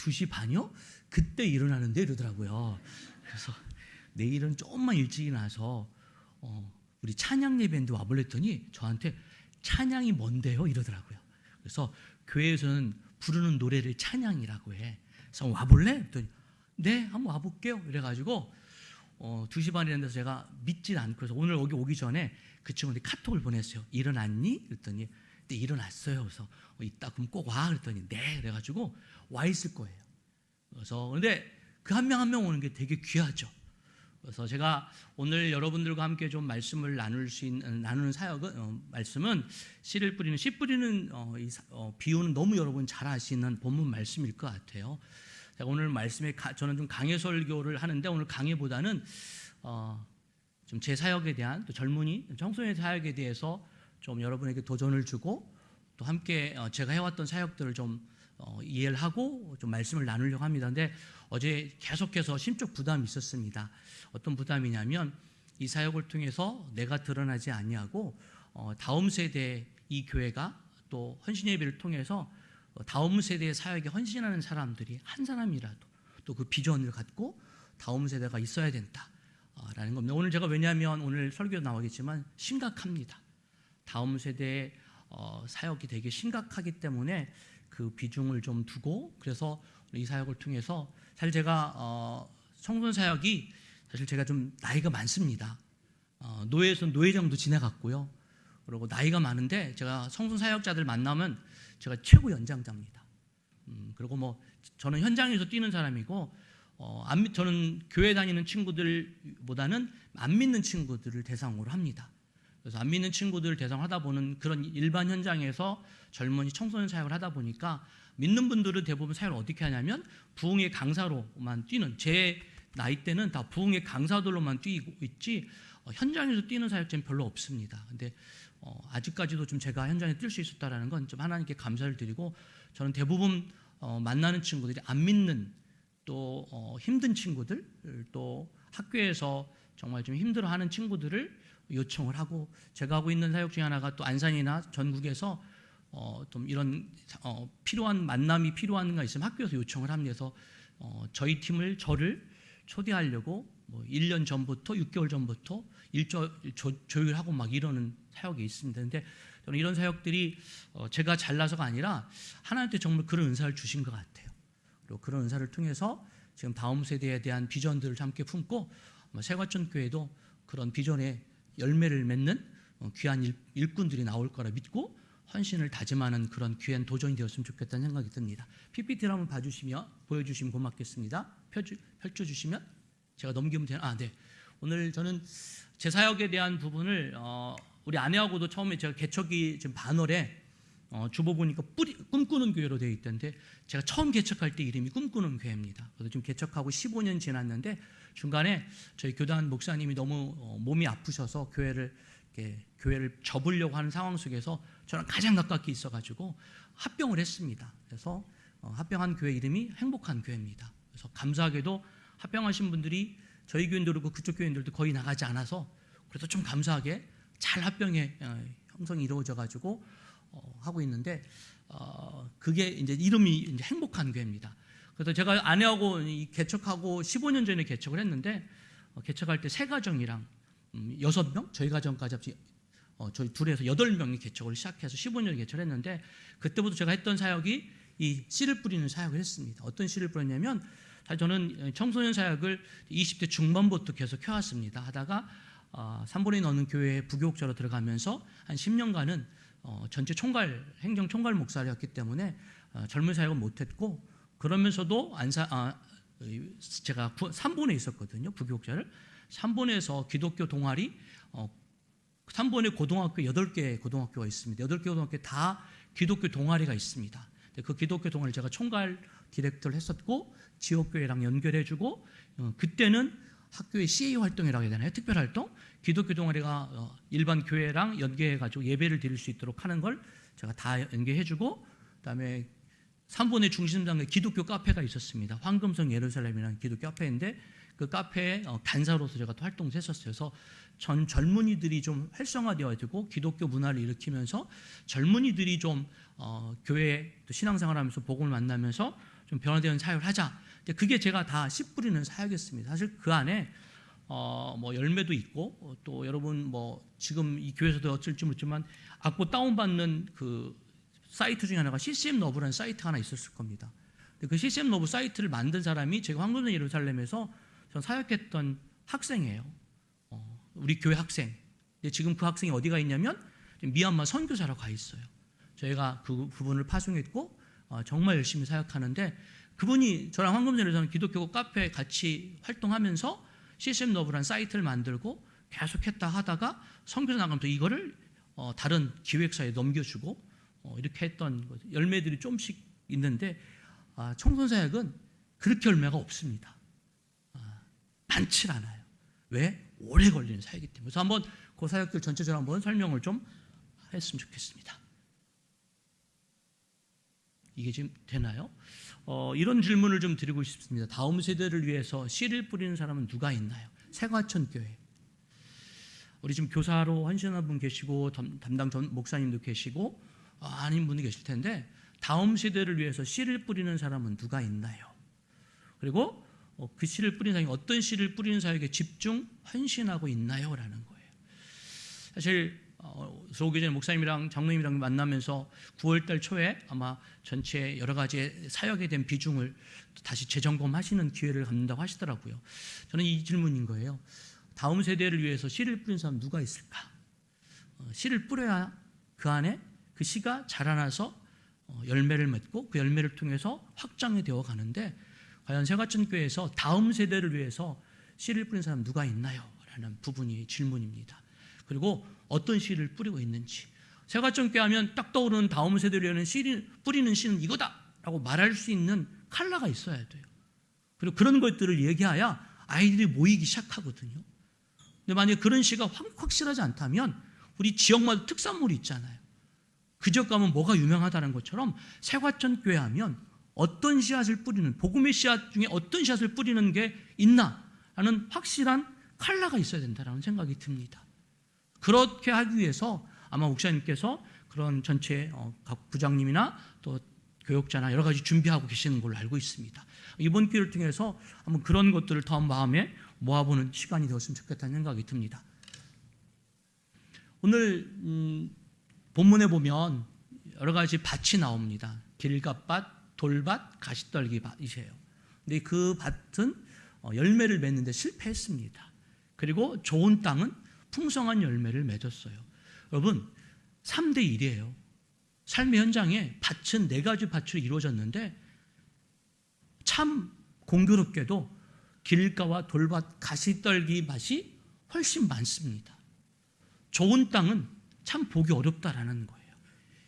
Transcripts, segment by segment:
2시 반이요? 그때 일어나는데 이러더라고요. 그래서 내일은 조금만 일찍 일어나서 우리 찬양 예배인데 와볼래 했더니 저한테 찬양이 뭔데요? 이러더라고요. 그래서 교회에서는 부르는 노래를 찬양이라고 해. 그래서 와볼래? 했더니 네, 한번 와볼게요. 이래가지고 2시 반이라는 데서 제가 믿질 않고 그래서 오늘 여기 오기 전에 그 친구한테 카톡을 보냈어요. 일어났니? 그랬더니 네, 일어났어요. 그래서 이따 그럼 꼭 와. 그랬더니 네. 그래가지고 와 있을 거예요. 그래서 근데 그 한 명 한 명 오는 게 되게 귀하죠. 그래서 제가 오늘 여러분들과 함께 좀 말씀을 나누는 사역은 말씀은 씨를 뿌리는 씨 뿌리는 비유는 너무 여러분 잘 아시는 본문 말씀일 것 같아요. 제가 오늘 말씀에 저는 좀 강해 설교를 하는데 오늘 강해보다는 좀 제 사역에 대한 또 젊은이 청소년 사역에 대해서 좀 여러분에게 도전을 주고 또 함께 제가 해왔던 사역들을 좀 이해를 하고 좀 말씀을 나누려고 합니다. 근데 어제 계속해서 심적 부담이 있었습니다. 어떤 부담이냐면 이 사역을 통해서 내가 드러나지 아니하고 다음 세대 이 교회가 또 헌신 예배를 통해서 다음 세대의 사역에 헌신하는 사람들이 한 사람이라도 또 그 비전을 갖고 다음 세대가 있어야 된다라는 겁니다. 오늘 제가 왜냐하면 오늘 설교 나오겠지만 심각합니다. 다음 세대의 사역이 되게 심각하기 때문에 그 비중을 좀 두고 그래서 이 사역을 통해서 사실 제가 청소년 사역이 사실 제가 좀 나이가 많습니다. 노예에서 노예장도 지나갔고요. 그리고 나이가 많은데 제가 청소년 사역자들 만나면 제가 최고 연장자입니다. 그리고 뭐 저는 현장에서 뛰는 사람이고 저는 교회 다니는 친구들보다는 안 믿는 친구들을 대상으로 합니다. 그래서 안 믿는 친구들을 대상으로 하다 보는 그런 일반 현장에서 젊은이 청소년 사역을 하다 보니까 믿는 분들은 대부분 사역을 어떻게 하냐면 부흥의 강사로만 뛰는 제 나이 때는 다 부흥의 강사들로만 뛰고 있지 현장에서 뛰는 사역자는 별로 없습니다. 근데 아직까지도 좀 제가 현장에 뛸 수 있었다라는 건 좀 하나님께 감사를 드리고 저는 대부분 만나는 친구들이 안 믿는 또 힘든 친구들 또 학교에서 정말 좀 힘들어하는 친구들을 요청을 하고 제가 하고 있는 사역 중에 하나가 또 안산이나 전국에서 좀 이런 필요한 만남이 필요한가 있으면 학교에서 요청을 합니다. 그래서 저희 팀을 저를 초대하려고 뭐 1년 전부터 6개월 전부터 조율하고 막 이러는 사역이 있습니다. 근데 저는 이런 사역들이 제가 잘나서가 아니라 하나님께 정말 그런 은사를 주신 것 같아요. 그리고 그런 은사를 통해서 지금 다음 세대에 대한 비전들을 함께 품고 세과천 교회도 그런 비전에 열매를 맺는 귀한 일꾼들이 나올 거라 믿고 헌신을 다짐하는 그런 귀한 도전이 되었으면 좋겠다는 생각이 듭니다. PPT를 한번 보여주시면 고맙겠습니다. 펼쳐주시면 제가 넘기면 되나? 네. 오늘 저는 제 사역에 대한 부분을 우리 아내하고도 처음에 제가 개척이 지금 반월에 주보 보니까 꿈꾸는 교회로 되어 있던데 제가 처음 개척할 때 이름이 꿈꾸는 교회입니다. 그래서 지금 개척하고 15년 지났는데 중간에 저희 교단 목사님이 너무 몸이 아프셔서 교회를 접으려고 하는 상황 속에서 저랑 가장 가깝게 있어가지고 합병을 했습니다. 그래서 합병한 교회 이름이 행복한 교회입니다. 그래서 감사하게도 합병하신 분들이 저희 교인도 그렇고 그쪽 교인들도 거의 나가지 않아서 그래서 좀 감사하게 잘 합병의 형성이 이루어져가지고 하고 있는데 그게 이제 이름이 이제 행복한 교회입니다. 그래서 제가 아내하고 개척하고 15년 전에 개척을 했는데 개척할 때 세 가정이랑 6명 저희 가정까지 저희 둘에서 8명이 개척을 시작해서 15년에 개척을 했는데 그때부터 제가 했던 사역이 이 씨를 뿌리는 사역을 했습니다. 어떤 씨를 뿌렸냐면 사실 저는 청소년 사역을 20대 중반부터 계속 해왔습니다. 하다가 삼본에 넣는 교회에 부교육자로 들어가면서 한 10년간은 전체 행정 총괄 목사였기 때문에 젊은 사역은 못했고 그러면서도 제가 삼본에 있었거든요. 부교육자를. 삼본에서 기독교 동아리 삼본에 고등학교 8개 고등학교가 있습니다. 8개 고등학교에 다 기독교 동아리가 있습니다. 그 기독교 동아리 제가 총괄 디렉터를 했었고 지역교회랑 연결해주고 그때는 학교의 CA 활동이라고 해야 되나요? 특별활동? 기독교 동아리가 일반 교회랑 연계해가지고 예배를 드릴 수 있도록 하는 걸 제가 다 연계해주고 그다음에 삼본의 중심장에 기독교 카페가 있었습니다. 황금성 예루살렘이라는 기독교 카페인데 그 카페에 간사로서 제가 또 활동을 했었어요. 그래서 전 젊은이들이 좀 활성화되어지고 기독교 문화를 일으키면서 젊은이들이 좀 교회 또 신앙생활하면서 복음을 만나면서 좀 변화되는 사역을 하자. 근데 그게 제가 다 씨 뿌리는 사역이었습니다. 사실 그 안에 뭐 열매도 있고 또 여러분 뭐 지금 이 교회에서도 어쩔지 모르지만 악보 다운받는 그 사이트 중에 하나가 CCM 러브라는 사이트가 하나 있었을 겁니다. 근데 그 CCM 러브 사이트를 만든 사람이 제가 황금전 예루살렘에서 전 사역했던 학생이에요. 우리 교회 학생. 근데 지금 그 학생이 어디가 있냐면 미얀마 선교사로 가 있어요. 저희가 그 부분을 파송했고 정말 열심히 사역하는데 그분이 저랑 황금전에서는 기독교 카페 같이 활동하면서 CCM 러브라는 사이트를 만들고 계속했다 하다가 선교사 나가면서 이거를 다른 기획사에 넘겨주고 이렇게 했던 거죠. 열매들이 좀씩 있는데 청소년 사역은 그렇게 열매가 없습니다. 많지 않아요. 왜? 오래 걸리는 사역이기 때문에. 그래서 한번 그 사역들 전체적으로 한번 설명을 좀 했으면 좋겠습니다. 이게 지금 되나요? 이런 질문을 좀 드리고 싶습니다. 다음 세대를 위해서 씨를 뿌리는 사람은 누가 있나요? 세과천 교회. 우리 지금 교사로 헌신하는 분 계시고 담당 전 목사님도 계시고 아닌 분이 계실 텐데 다음 세대를 위해서 씨를 뿌리는 사람은 누가 있나요? 그리고 그 씨를 뿌리는 사람이 어떤 씨를 뿌리는 사역에 집중, 헌신하고 있나요? 라는 거예요. 사실 들어오기 전에 목사님이랑 장로님이랑 만나면서 9월달 초에 아마 전체 여러 가지 사역에 대한 비중을 다시 재점검하시는 기회를 갖는다고 하시더라고요. 저는 이 질문인 거예요. 다음 세대를 위해서 씨를 뿌리는 사람 누가 있을까? 씨를 뿌려야 그 안에 그 씨가 자라나서 열매를 맺고 그 열매를 통해서 확장이 되어 가는데 과연 세과천교회에서 다음 세대를 위해서 씨를 뿌리는 사람 누가 있나요? 라는 부분이 질문입니다. 그리고 어떤 씨를 뿌리고 있는지. 세과천교회 하면 딱 떠오르는 다음 세대를 위한 씨를 뿌리는 씨는 이거다라고 말할 수 있는 컬러가 있어야 돼요. 그리고 그런 것들을 얘기해야 아이들이 모이기 시작하거든요. 근데 만약에 그런 씨가 확실하지 않다면 우리 지역마다 특산물이 있잖아요. 그 지역 가면 뭐가 유명하다는 것처럼 세과천교회 하면 어떤 씨앗을 뿌리는, 복음의 씨앗 중에 어떤 씨앗을 뿌리는 게 있나 하는 확실한 컬러가 있어야 된다는 생각이 듭니다. 그렇게 하기 위해서 아마 목사님께서 그런 전체 각 부장님이나 또 교육자나 여러 가지 준비하고 계시는 걸로 알고 있습니다. 이번 기회를 통해서 한번 그런 것들을 더 마음에 모아보는 시간이 되었으면 좋겠다는 생각이 듭니다. 오늘 본문에 보면 여러 가지 밭이 나옵니다. 길갓밭, 돌밭, 가시떨기 밭이세요. 근데 그 밭은 열매를 맺는데 실패했습니다. 그리고 좋은 땅은 풍성한 열매를 맺었어요. 여러분 3대 1이에요. 삶의 현장에 밭은 4가지 밭으로 이루어졌는데 참 공교롭게도 길가와 돌밭, 가시떨기 밭이 훨씬 많습니다. 좋은 땅은 참 보기 어렵다라는 거예요.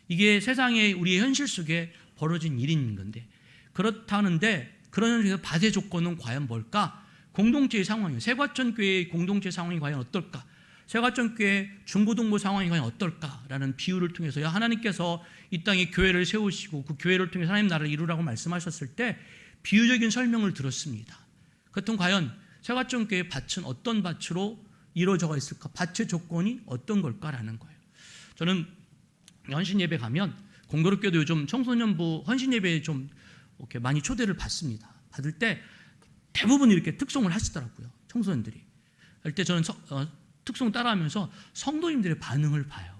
이게 세상에 우리의 현실 속에 벌어진 일인 건데 그렇다는데 그런 현실에서 밭의 조건은 과연 뭘까? 공동체의 상황이에요. 세과천교회의 공동체 상황이 과연 어떨까? 세과천교회 중고등부 상황이 과연 어떨까라는 비유를 통해서 하나님께서 이 땅에 교회를 세우시고 그 교회를 통해서 하나님 나라를 이루라고 말씀하셨을 때 비유적인 설명을 들었습니다. 그렇다면 과연 세과천교회의 밭은 어떤 밭으로 이루어져 있을까? 밭의 조건이 어떤 걸까라는 거예요. 저는 헌신 예배 가면 공교롭게도 요즘 청소년부 헌신 예배에 좀 이렇게 많이 초대를 받습니다. 받을 때 대부분 이렇게 특송을 하시더라고요. 청소년들이. 그럴 때 저는 특송 따라하면서 성도님들의 반응을 봐요.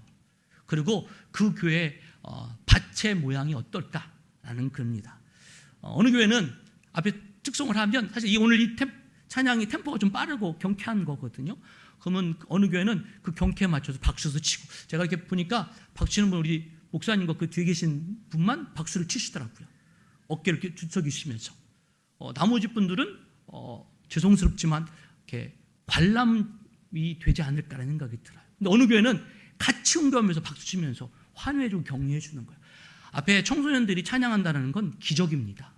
그리고 그 교회 밭의 모양이 어떨까라는 겁니다. 어느 교회는 앞에 특송을 하면 사실 오늘 이 찬양이 템포가 좀 빠르고 경쾌한 거거든요. 그러면 어느 교회는 그 경쾌에 맞춰서 박수도 치고 제가 이렇게 보니까 박수 치는 분 우리 목사님과 그 뒤에 계신 분만 박수를 치시더라고요. 어깨를 이렇게 두석이시면서 나머지 분들은 죄송스럽지만 이렇게 관람이 되지 않을까라는 생각이 들어요. 근데 어느 교회는 같이 응교하면서 박수 치면서 환호해주고 격려해 주는 거예요. 앞에 청소년들이 찬양한다는 건 기적입니다.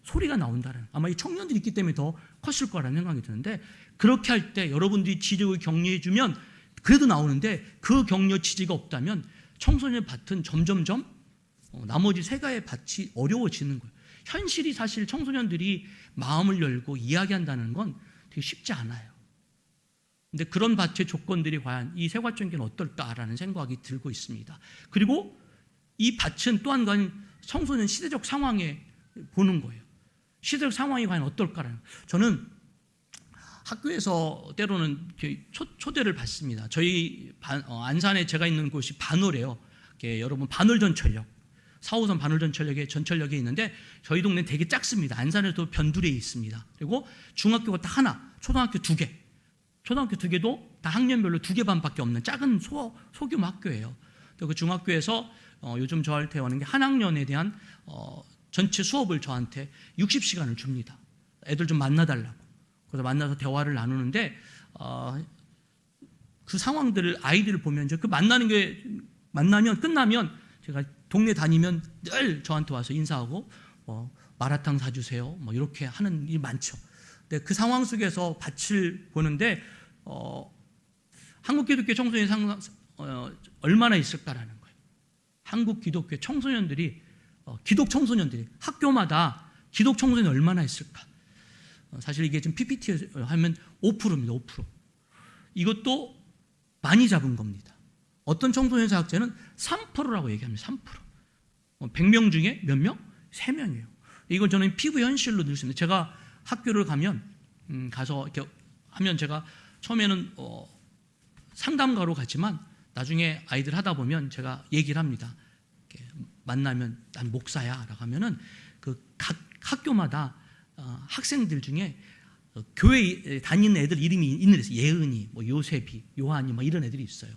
소리가 나온다는, 아마 이 청년들이 있기 때문에 더 컸을 거라는 생각이 드는데 그렇게 할 때 여러분들이 지적을 격려해 주면 그래도 나오는데 그 격려 지지가 없다면 청소년의 밭은 점점점 나머지 세가의 밭이 어려워지는 거예요. 현실이 사실 청소년들이 마음을 열고 이야기한다는 건 되게 쉽지 않아요. 근데 그런 밭의 조건들이 과연 이 세과천교회는 어떨까라는 생각이 들고 있습니다. 그리고 이 밭은 또 한 가지 청소년 시대적 상황에 보는 거예요. 시대적 상황이 과연 어떨까라는. 저는 학교에서 때로는 초대를 받습니다. 저희 안산에 제가 있는 곳이 반월이에요. 여러분 반월 전철역, 4호선 반월 전철역에 있는데 저희 동네는 되게 작습니다. 안산에도 변두리에 있습니다. 그리고 중학교가 딱 하나, 초등학교 2개, 초등학교 2개도 다 학년별로 2개 반밖에 없는 작은 소규모 학교예요. 그 중학교에서 요즘 저한테 오는 게 한 학년에 대한 전체 수업을 저한테 60시간을 줍니다. 애들 좀 만나달라고. 그래서 만나서 대화를 나누는데 그 상황들을 아이들을 보면 그 만나면 끝나면 제가 동네 다니면 늘 저한테 와서 인사하고 마라탕 사주세요. 이렇게 하는 일이 많죠. 근데 그 상황 속에서 밭을 보는데 한국 기독교 청소년이 얼마나 있을까라는 거예요. 한국 기독교 청소년들이 기독 청소년들이 학교마다 기독 청소년이 얼마나 있을까? 사실 이게 지금 PPT 하면 5%입니다. 5%. 이것도 많이 잡은 겁니다. 어떤 청소년 사학제는 3%라고 얘기합니다. 3%. 100명 중에 몇 명? 3명이에요. 이건 저는 피부 현실로 늘 수 있습니다. 제가 학교를 가면 가서 이렇게 하면 제가 처음에는 상담가로 갔지만 나중에 아이들 하다 보면 제가 얘기를 합니다. 만나면 난 목사야 라고 하면은 그 각 학교마다 학생들 중에 교회 다니는 애들 이름이 있는 데 있어요. 예은이, 요셉이, 요한이 이런 애들이 있어요.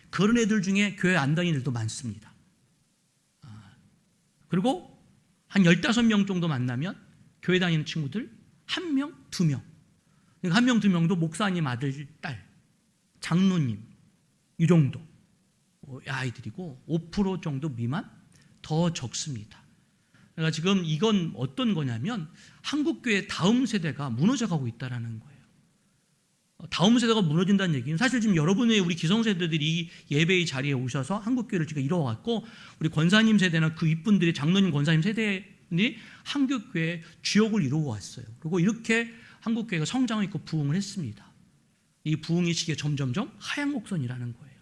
그런 애들 중에 교회 안 다니는 애들도 많습니다. 그리고 한 15명 정도 만나면 교회 다니는 친구들 1명, 2명. 1명, 2명도 목사님 아들, 딸, 장로님 이 정도 아이들이고 5% 정도 미만 더 적습니다. 그러니까 지금 이건 어떤 거냐면 한국교회 다음 세대가 무너져가고 있다는 거예요. 다음 세대가 무너진다는 얘기는 사실 지금 여러분의 우리 기성세대들이 예배의 자리에 오셔서 한국교회를 지금 이뤄왔고 우리 권사님 세대나 그 윗분들이 장로님 권사님 세대들이 한국교회의 주역을 이루어왔어요. 그리고 이렇게 한국교회가 성장했고 부흥을 했습니다. 이 부흥의 시기에 점점점 하향 곡선이라는 거예요.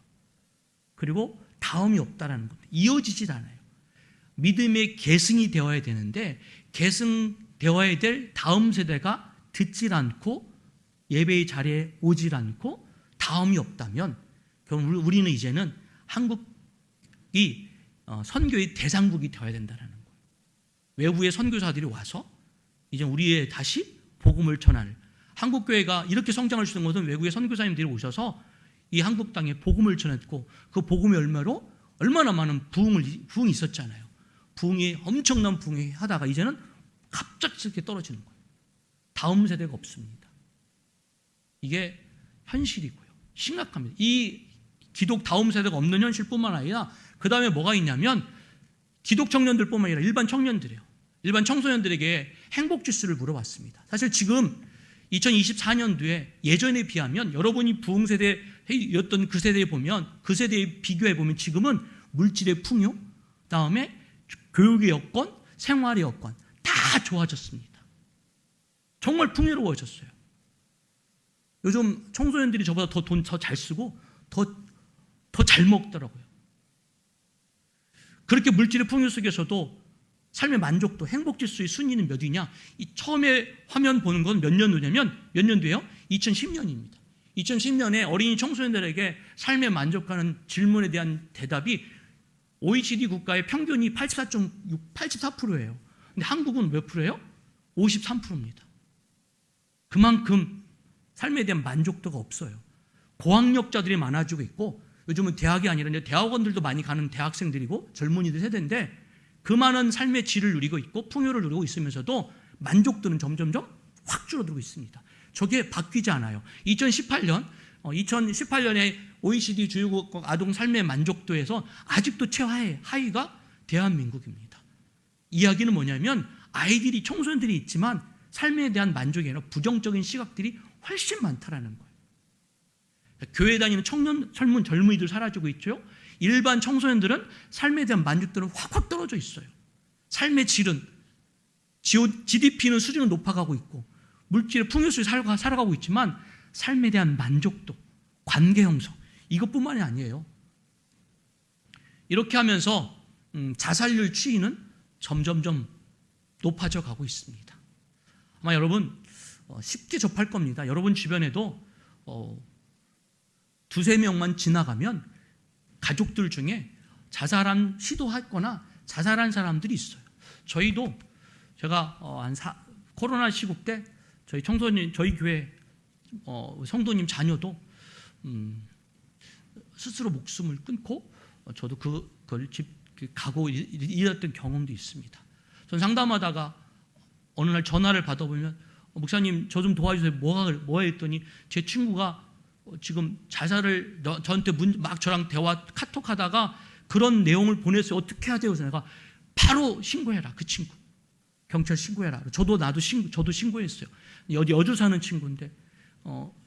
그리고 다음이 없다라는 겁니다. 이어지질 않아요. 믿음의 계승이 되어야 되는데 계승되어야 될 다음 세대가 듣질 않고 예배의 자리에 오질 않고 다음이 없다면 그럼 우리는 이제는 한국이 선교의 대상국이 되어야 된다는 거예요. 외부의 선교사들이 와서 이제 우리의 다시 복음을 전할 한국교회가 이렇게 성장할 수 있는 것은 외국의 선교사님들이 오셔서 이 한국 땅에 복음을 전했고 그 복음의 열매로 얼마나 많은 부흥이 있었잖아요. 부흥이 엄청난 부흥이 하다가 이제는 갑작스럽게 떨어지는 거예요. 다음 세대가 없습니다. 이게 현실이고요. 심각합니다. 이 기독 다음 세대가 없는 현실뿐만 아니라 그 다음에 뭐가 있냐면 기독 청년들뿐만 아니라 일반 청년들이에요. 일반 청소년들에게 행복지수를 물어봤습니다. 사실 지금 2024년도에 예전에 비하면 여러분이 부흥 세대였던 그 세대에 보면 그 세대에 비교해 보면 지금은 물질의 풍요, 다음에 교육의 여건, 생활의 여건 다 좋아졌습니다. 정말 풍요로워졌어요. 요즘 청소년들이 저보다 더 돈 더 잘 쓰고 더 잘 먹더라고요. 그렇게 물질의 풍요 속에서도 삶의 만족도, 행복지수의 순위는 몇 위냐? 이 처음에 화면 보는 건 몇 년도냐면 몇 년도예요? 2010년입니다. 2010년에 어린이 청소년들에게 삶에 만족하는 질문에 대한 대답이 OECD 국가의 평균이 84.6, 84%예요. 근데 한국은 몇 프로예요? 53%입니다. 그만큼 삶에 대한 만족도가 없어요. 고학력자들이 많아지고 있고 요즘은 대학이 아니라 이제 대학원들도 많이 가는 대학생들이고 젊은이들 세대인데 그 많은 삶의 질을 누리고 있고 풍요를 누리고 있으면서도 만족도는 점점점 확 줄어들고 있습니다. 저게 바뀌지 않아요. 2018년에 OECD 주요국 아동 삶의 만족도에서 아직도 최하위가 대한민국입니다. 이야기는 뭐냐면 아이들이 청소년들이 있지만 삶에 대한 만족이 아니라 부정적인 시각들이 훨씬 많다라는 거예요. 교회 다니는 젊은이들 사라지고 있죠. 일반 청소년들은 삶에 대한 만족도는 확 떨어져 있어요. 삶의 질은 GDP는 수준은 높아가고 있고 물질의 풍요 속에 살아가고 있지만 삶에 대한 만족도, 관계 형성 이것뿐만이 아니에요. 이렇게 하면서 자살률 추이는 점점점 높아져 가고 있습니다. 아마 여러분 쉽게 접할 겁니다. 여러분 주변에도 두세 명만 지나가면 가족들 중에 자살한 시도했거나 자살한 사람들이 있어요. 저희도 제가 코로나 시국 때 저희 청소년, 저희 교회 성도님 자녀도 스스로 목숨을 끊고 저도 그걸 가고 이랬던 경험도 있습니다. 전 상담하다가 어느 날 전화를 받아보면 목사님 저 좀 도와주세요. 뭐가 했더니 제 친구가 지금 자살을 저한테 막 저랑 대화 카톡하다가 그런 내용을 보냈어요. 어떻게 해야 돼요? 그래서 내가 바로 신고해라. 그 친구 경찰 신고해라. 저도 신고했어요. 여주 사는 친구인데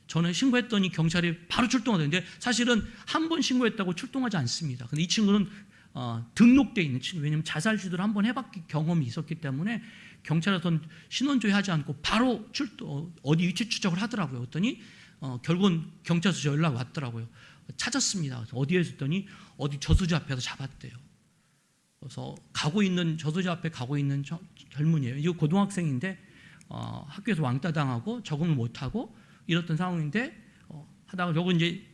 저는 신고했더니 경찰이 바로 출동하던데 사실은 한 번 신고했다고 출동하지 않습니다. 근데 이 친구는 등록되어 있는 친구, 왜냐하면 자살 시도를 한 번 해봤기 경험이 있었기 때문에 경찰에서는 신원 조회하지 않고 바로 어디 위치 추적을 하더라고요. 그랬더니 결국은 경찰서 연락 왔더라고요. 찾았습니다. 그래서 어디에 했더니 어디 저수지 앞에서 잡았대요. 그래서 저수지 앞에 가고 있는 젊은이에요. 이거 고등학생인데 학교에서 왕따 당하고 적응을 못하고 이랬던 상황인데 하다가 결국 이제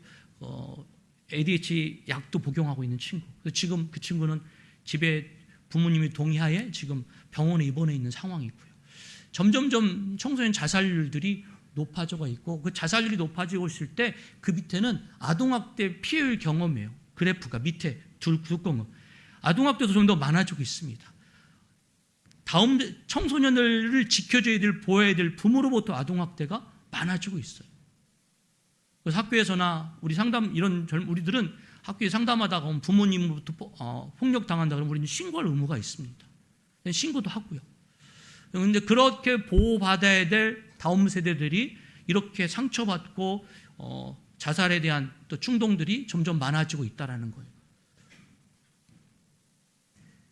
ADHD 약도 복용하고 있는 친구. 그래서 지금 그 친구는 집에 부모님이 동의하에 지금 병원에 입원해 있는 상황이고요. 점점점 청소년 자살률들이 높아지고 있고 그 자살률이 높아지고 있을 때 그 밑에는 아동학대 피해율 경험이에요. 그래프가 밑에 두꺼운 아동학대도 좀 더 많아지고 있습니다. 다음 청소년을 지켜줘야 될, 보호해야 될 부모로부터 아동학대가 많아지고 있어요. 그래서 학교에서나 우리들은 학교에 상담하다가 부모님으로부터 폭력 당한다 그러면 우리는 신고할 의무가 있습니다. 신고도 하고요. 그런데 그렇게 보호받아야 될 다음 세대들이 이렇게 상처받고 자살에 대한 또 충동들이 점점 많아지고 있다는 거예요.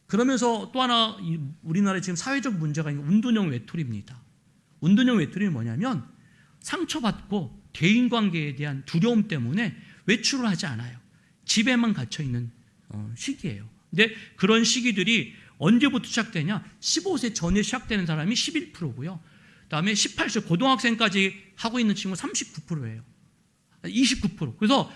그러면서 또 하나 우리나라에 지금 사회적 문제가 있는 운동형 외톨이입니다. 운동형 외톨이는 뭐냐면 상처받고 대인관계에 대한 두려움 때문에 외출을 하지 않아요. 집에만 갇혀있는 시기예요. 근데 그런 시기들이 언제부터 시작되냐? 15세 전에 시작되는 사람이 11%고요. 그다음에 18세 고등학생까지 하고 있는 친구가 39%예요. 29%. 그래서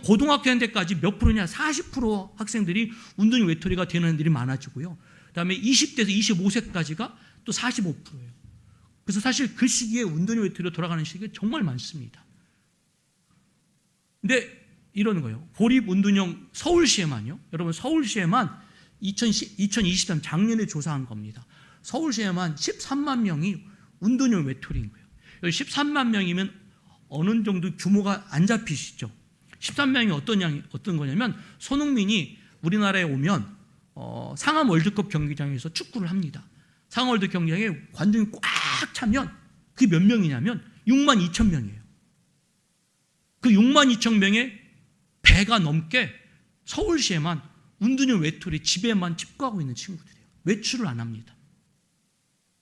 고등학교 때까지 몇 프로냐? 40% 학생들이 운동형 외톨이가 되는 애들이 많아지고요. 그다음에 20대에서 25세까지가 또 45%예요. 그래서 사실 그 시기에 운동형 외톨이로 돌아가는 시기가 정말 많습니다. 근데 이러는 거예요. 고립 운동형 서울시에만요. 여러분 서울시에만 2023 작년에 조사한 겁니다. 서울시에만 13만 명이 운동형 외톨이인 거예요. 13만 명이면 어느 정도 규모가 안 잡히시죠? 13명이 어떤 거냐면 손흥민이 우리나라에 오면 상암 월드컵 경기장에서 축구를 합니다. 상암 월드컵 경기장에 관중이 꽉 차면 그게 몇 명이냐면 6만 2천 명이에요. 그 6만 2천 명의 배가 넘게 서울시에만 운동형 외톨이 집에만 집거하고 있는 친구들이에요. 외출을 안 합니다.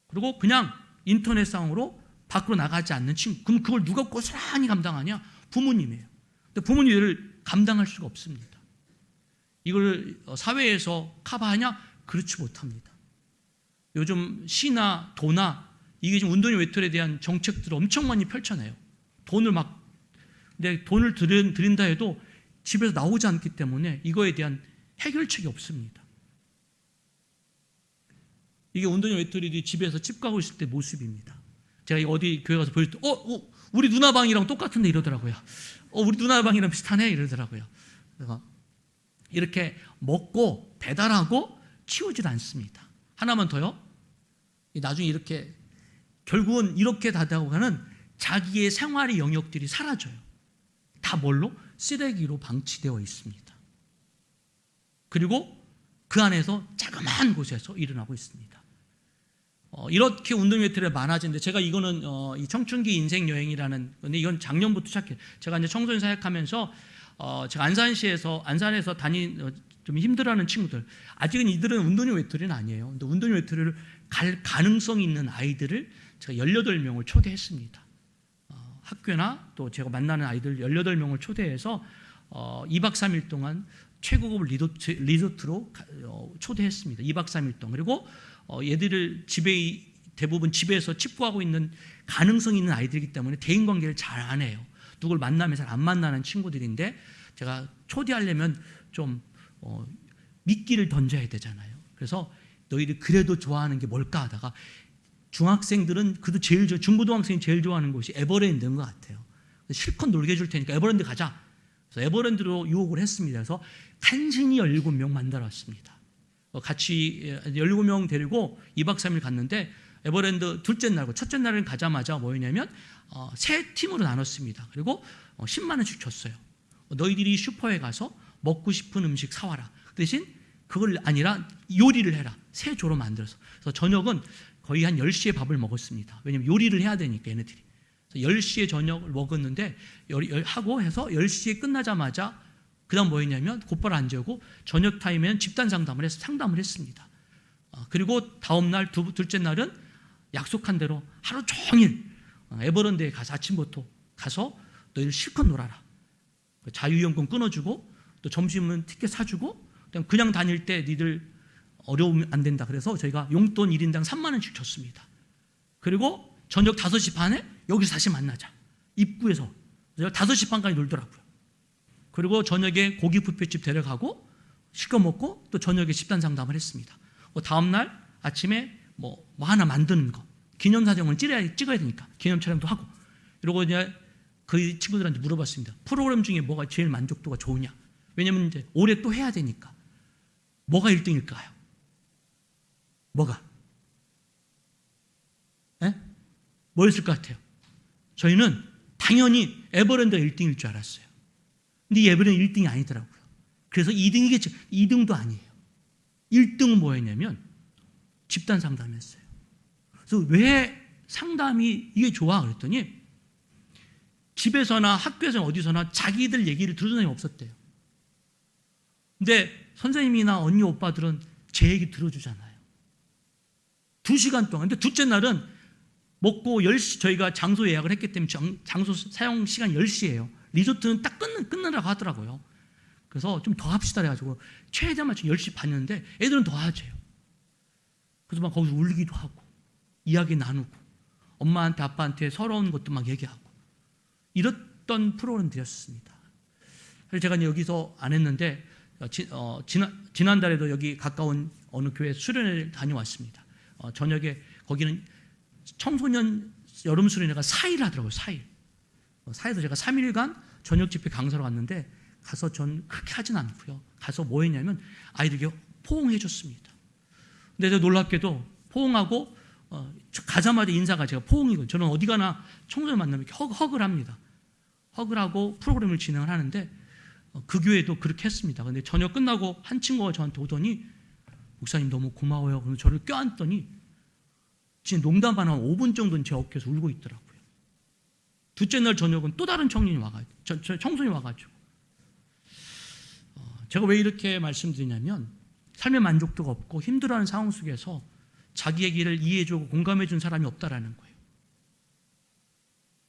그리고 그냥 인터넷상으로 밖으로 나가지 않는 친구. 그럼 그걸 누가 고스란히 감당하냐? 부모님이에요. 근데 부모님을 감당할 수가 없습니다. 이걸 사회에서 커버하냐? 그렇지 못합니다. 요즘 시나 도나 이게 지금 운동형 외톨이에 대한 정책들을 엄청 많이 펼쳐내요. 근데 돈을 드린다 해도 집에서 나오지 않기 때문에 이거에 대한 해결책이 없습니다. 이게 운동형 외톨이들이 집에서 집 가고 있을 때 모습입니다. 제가 어디 교회 가서 보일 때 우리 누나 방이랑 똑같은데 이러더라고요. 우리 누나 방이랑 비슷하네 이러더라고요. 그래서 이렇게 먹고 배달하고 치우질 않습니다. 하나만 더요. 나중에 이렇게 결국은 이렇게 다다고 가는 자기의 생활의 영역들이 사라져요. 다 뭘로? 쓰레기로 방치되어 있습니다. 그리고 그 안에서 자그마한 곳에서 일어나고 있습니다. 이렇게 운동 외톨이가 많아지는데 제가 이거는 이 청춘기 인생 여행이라는 근데 이건 작년부터 시작해요. 제가 이제 청소년 사역하면서 제가 안산에서 좀 힘들어하는 친구들 아직은 이들은 운동형 외톨이는 아니에요. 근데 운동형 외톨이를 갈 가능성이 있는 아이들을 제가 18명을 초대했습니다. 학교나 또 제가 만나는 아이들 18명을 초대해서 2박 3일 동안 최고급 리조트로 초대했습니다. 2박 3일 동안. 그리고 얘들을 대부분 집에서 칩구하고 있는 가능성이 있는 아이들이기 때문에 대인관계를 잘 안 해요. 누굴 만나면 잘 안 만나는 친구들인데 제가 초대하려면 좀 미끼를 던져야 되잖아요. 그래서 너희들 그래도 좋아하는 게 뭘까 하다가 중학생들은 그래도 중고등학생이 제일 좋아하는 곳이 에버랜드인 것 같아요. 실컷 놀게 해줄 테니까 에버랜드 가자. 그래서 에버랜드로 유혹을 했습니다. 그래서 간신히 17명 만들었습니다. 같이 17명 데리고 2박 3일 갔는데 에버랜드 둘째 날고 첫째 날은 가자마자 뭐였냐면 세 팀으로 나눴습니다. 그리고 10만 원씩 줬어요. 너희들이 슈퍼에 가서 먹고 싶은 음식 사와라. 그 대신 그걸 아니라 요리를 해라. 세 조로 만들어서. 그래서 저녁은 거의 한 10시에 밥을 먹었습니다. 왜냐하면 요리를 해야 되니까 얘네들이. 그래서 10시에 저녁을 먹었는데 하고 해서 10시에 끝나자마자 그 다음 뭐였냐면 곧바로 앉아고 저녁 타임에는 집단 상담을 했습니다. 그리고 다음 날 둘째 날은 약속한 대로 하루 종일 에버랜드에 가서 아침부터 가서 너희들 실컷 놀아라. 자유이용권 끊어주고 또 점심은 티켓 사주고 그냥 다닐 때 니들 어려우면 안 된다. 그래서 저희가 용돈 1인당 3만 원씩 줬습니다. 그리고 저녁 5시 반에 여기서 다시 만나자. 입구에서 5시 반까지 놀더라고요. 그리고 저녁에 고기 뷔페집 데려가고 실컷 먹고 또 저녁에 집단 상담을 했습니다. 다음 날 아침에 뭐 하나 만드는 거 기념사진을 찍어야 되니까 기념 촬영도 하고 이러고 이제 그 친구들한테 물어봤습니다. 프로그램 중에 뭐가 제일 만족도가 좋으냐? 왜냐면 이제 올해 또 해야 되니까 뭐가 1등일까요? 뭐가? 뭐였을 것 같아요? 저희는 당연히 에버랜드가 1등일 줄 알았어요. 근데 이 에버랜드 1등이 아니더라고요. 그래서 2등이겠죠. 2등도 아니에요. 1등은 뭐였냐면 집단 상담이었어요. 그래서 왜 상담이 이게 좋아? 그랬더니 집에서나 학교에서나 어디서나 자기들 얘기를 들은 사람이 없었대요. 근데 선생님이나 언니 오빠들은 제 얘기 들어주잖아요. 2시간 동안. 근데 둘째 날은 먹고 10시 저희가 장소 예약을 했기 때문에 장소 사용 시간 10시예요. 리조트는 딱 끝나라고 하더라고요. 그래서 좀 더 합시다 해가지고 최대한 맞춰 10시 반이었는데 애들은 더 하재요. 그래서 막 거기서 울기도 하고 이야기 나누고 엄마한테 아빠한테 서러운 것도 막 얘기하고 이랬던 프로그램들이었습니다. 그래서 제가 여기서 안 했는데 지난달에도 여기 가까운 어느 교회 수련회를 다녀왔습니다. 저녁에 거기는 청소년 여름 수련회가 4일 하더라고요. 4일에서 제가 3일간 저녁 집회 강사로 갔는데 가서 전 그렇게 하진 않고요. 가서 뭐 했냐면 아이들에게 포옹해 줬습니다. 근데 제가 놀랍게도 포옹하고 가자마자 인사가 제가 포옹이거든요. 저는 어디 가나 청소년 만나면 이렇게 허그를 합니다. 허그를 하고 프로그램을 진행을 하는데 그 교회도 그렇게 했습니다. 근데 저녁 끝나고 한 친구가 저한테 오더니 목사님 너무 고마워요. 그래서 저를 껴안더니 진짜 농담 안 하고 5분 정도는 제 어깨에서 울고 있더라고요. 둘째 날 저녁은 또 다른 청소년이 와가지고 제가 왜 이렇게 말씀드리냐면 삶의 만족도가 없고 힘들어하는 상황 속에서 자기 얘기를 이해해주고 공감해준 사람이 없다라는 거예요.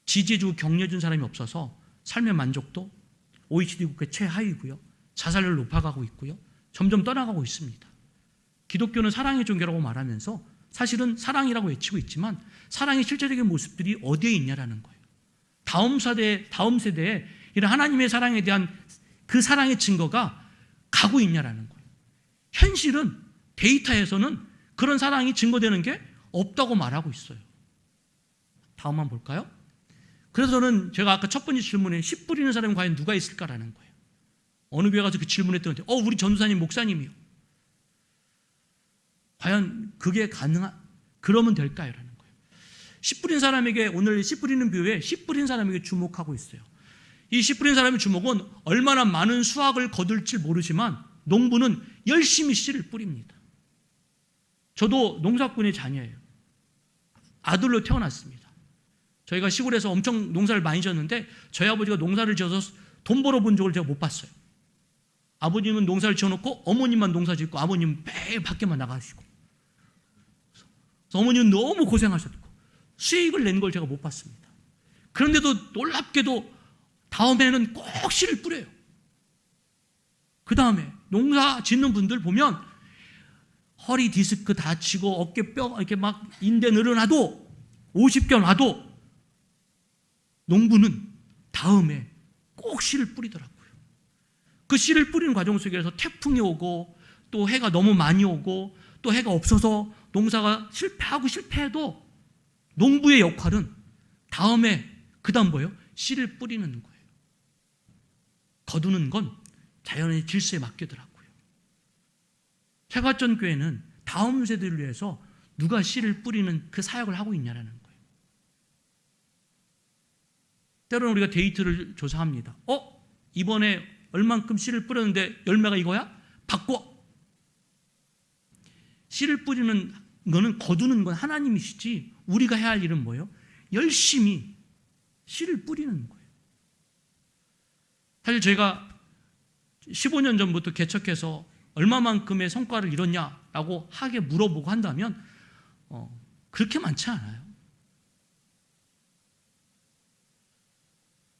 지지해주고 격려해준 사람이 없어서 삶의 만족도 OECD 국가 최하위고요. 자살률 높아가고 있고요. 점점 떠나가고 있습니다. 기독교는 사랑의 종교라고 말하면서 사실은 사랑이라고 외치고 있지만 사랑의 실제적인 모습들이 어디에 있냐라는 거예요. 다음 세대에 이런 하나님의 사랑에 대한 그 사랑의 증거가 가고 있냐라는 거예요. 현실은 데이터에서는 그런 사랑이 증거되는 게 없다고 말하고 있어요. 다음만 볼까요? 그래서 저는 제가 아까 첫 번째 질문에 씨 뿌리는 사람이 과연 누가 있을까라는 거예요. 어느 교회 가서 그 질문했더니 우리 전도사님 목사님이요. 과연 그게 그러면 될까요? 라는 거예요. 씨 뿌린 사람에게 오늘 씨 뿌리는 비유에 씨 뿌린 사람에게 주목하고 있어요. 이 씨 뿌린 사람의 주목은 얼마나 많은 수확을 거둘지 모르지만 농부는 열심히 씨를 뿌립니다. 저도 농사꾼의 자녀예요. 아들로 태어났습니다. 저희가 시골에서 엄청 농사를 많이 지었는데 저희 아버지가 농사를 지어서 돈 벌어본 적을 제가 못 봤어요. 아버님은 농사를 지어놓고 어머님만 농사 짓고 아버님은 매일 밖에만 나가시고 그래서 어머님은 너무 고생하셨고 수익을 낸 걸 제가 못 봤습니다. 그런데도 놀랍게도 다음에는 꼭 씨를 뿌려요. 그 다음에 농사 짓는 분들 보면 허리 디스크 다치고 어깨뼈 이렇게 막 인대 늘어나도 50견 와도 농부는 다음에 꼭 씨를 뿌리더라고요. 그 씨를 뿌리는 과정 속에서 태풍이 오고 또 해가 너무 많이 오고 또 해가 없어서 농사가 실패해도 농부의 역할은 다음에 그 다음 뭐예요? 씨를 뿌리는 거예요. 거두는 건 자연의 질서에 맡기더라고요. 새과천 교회는 다음 세대를 위해서 누가 씨를 뿌리는 그 사역을 하고 있냐라는 거예요. 때로는 우리가 데이트를 조사합니다. 이번에 얼만큼 씨를 뿌렸는데 열매가 이거야? 바꿔. 씨를 뿌리는 거는 거두는 건 하나님이시지 우리가 해야 할 일은 뭐예요? 열심히 씨를 뿌리는 거예요. 사실 제가 15년 전부터 개척해서 얼마만큼의 성과를 이뤘냐라고 하게 물어보고 한다면 그렇게 많지 않아요.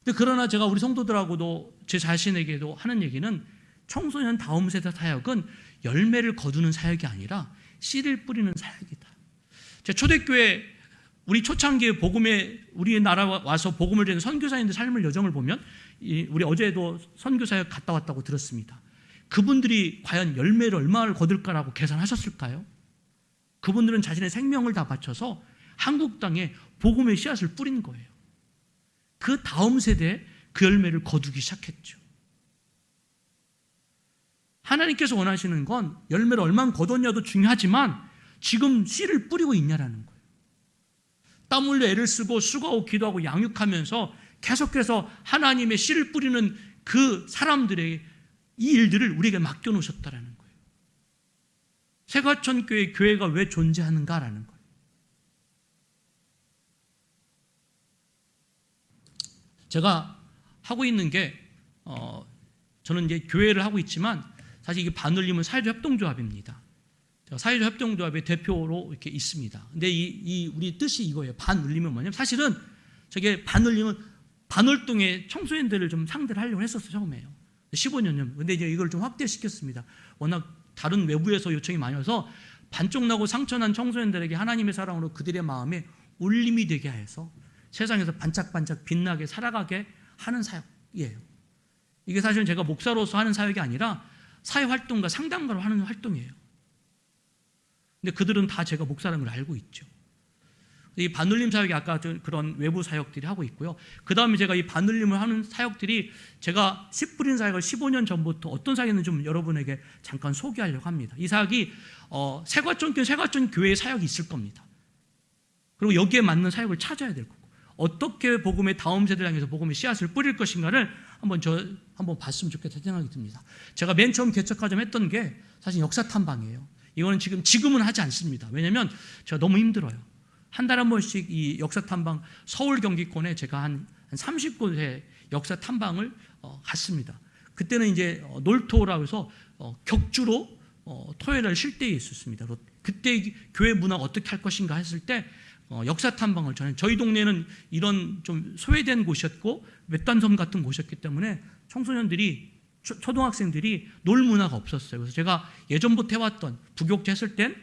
근데 그러나 제가 우리 성도들하고도 제 자신에게도 하는 얘기는 청소년 다음 세대 사역은 열매를 거두는 사역이 아니라 씨를 뿌리는 사역이다. 제 초대교회 우리 초창기에 복음에 우리나라 와서 복음을 전하는 선교사님들 삶의 여정을 보면 우리 어제도 선교사역 갔다 왔다고 들었습니다. 그분들이 과연 열매를 얼마를 거둘까라고 계산하셨을까요? 그분들은 자신의 생명을 다 바쳐서 한국 땅에 복음의 씨앗을 뿌린 거예요. 그 다음 세대에 그 열매를 거두기 시작했죠. 하나님께서 원하시는 건 열매를 얼마나 거뒀냐도 중요하지만 지금 씨를 뿌리고 있냐라는 거예요. 땀 흘려 애를 쓰고 수고하고 기도하고 양육하면서 계속해서 하나님의 씨를 뿌리는 그 사람들의 이 일들을 우리에게 맡겨놓으셨다라는 거예요. 새과천교회 교회가 왜 존재하는가라는 거예요. 제가 하고 있는 게 저는 이제 교회를 하고 있지만 사실 이게 바늘림은 사회적 협동조합입니다. 제가 사회적 협동조합의 대표로 이렇게 있습니다. 근데 이 우리 뜻이 이거예요. 바늘림은 뭐냐면 사실은 저게 바늘림은 반월동의 청소년들을 좀 상대를 하려고 했었어요. 처음에요. 15년 전. 근데 이제 이걸 좀 확대시켰습니다. 워낙 다른 외부에서 요청이 많이 와서 반쪽나고 상처난 청소년들에게 하나님의 사랑으로 그들의 마음에 울림이 되게 해서 세상에서 반짝반짝 빛나게 살아가게 하는 사역이에요. 이게 사실 제가 목사로서 하는 사역이 아니라 사회활동가 상담가로 하는 활동이에요. 근데 그들은 다 제가 목사라는 걸 알고 있죠. 이 바늘림 사역이 아까 그런 외부 사역들이 하고 있고요. 그 다음에 제가 이 바늘림을 하는 사역들이 제가 씨 뿌린 사역을 15년 전부터 어떤 사역인지 좀 여러분에게 잠깐 소개하려고 합니다. 이 사역이 새과천 교회의 사역이 있을 겁니다. 그리고 여기에 맞는 사역을 찾아야 될 거고 어떻게 복음의 다음 세대를 향해서 복음의 씨앗을 뿌릴 것인가를 한번 봤으면 좋겠다는 생각이 듭니다. 제가 맨 처음 개척하자면 했던 게 사실 역사 탐방이에요. 이거는 지금은 하지 않습니다. 왜냐하면 제가 너무 힘들어요. 한 달에 한 번씩 이 역사 탐방 서울 경기권에 제가 한 30곳의 역사 탐방을 갔습니다. 그때는 이제 놀토라고 해서 격주로 토요일 날 쉴 때에 있었습니다. 그때 교회 문화가 어떻게 할 것인가 했을 때 역사 탐방을 저희 동네는 이런 좀 소외된 곳이었고 외딴섬 같은 곳이었기 때문에 청소년들이 초등학생들이 놀 문화가 없었어요. 그래서 제가 예전부터 해왔던 부교육제 했을 땐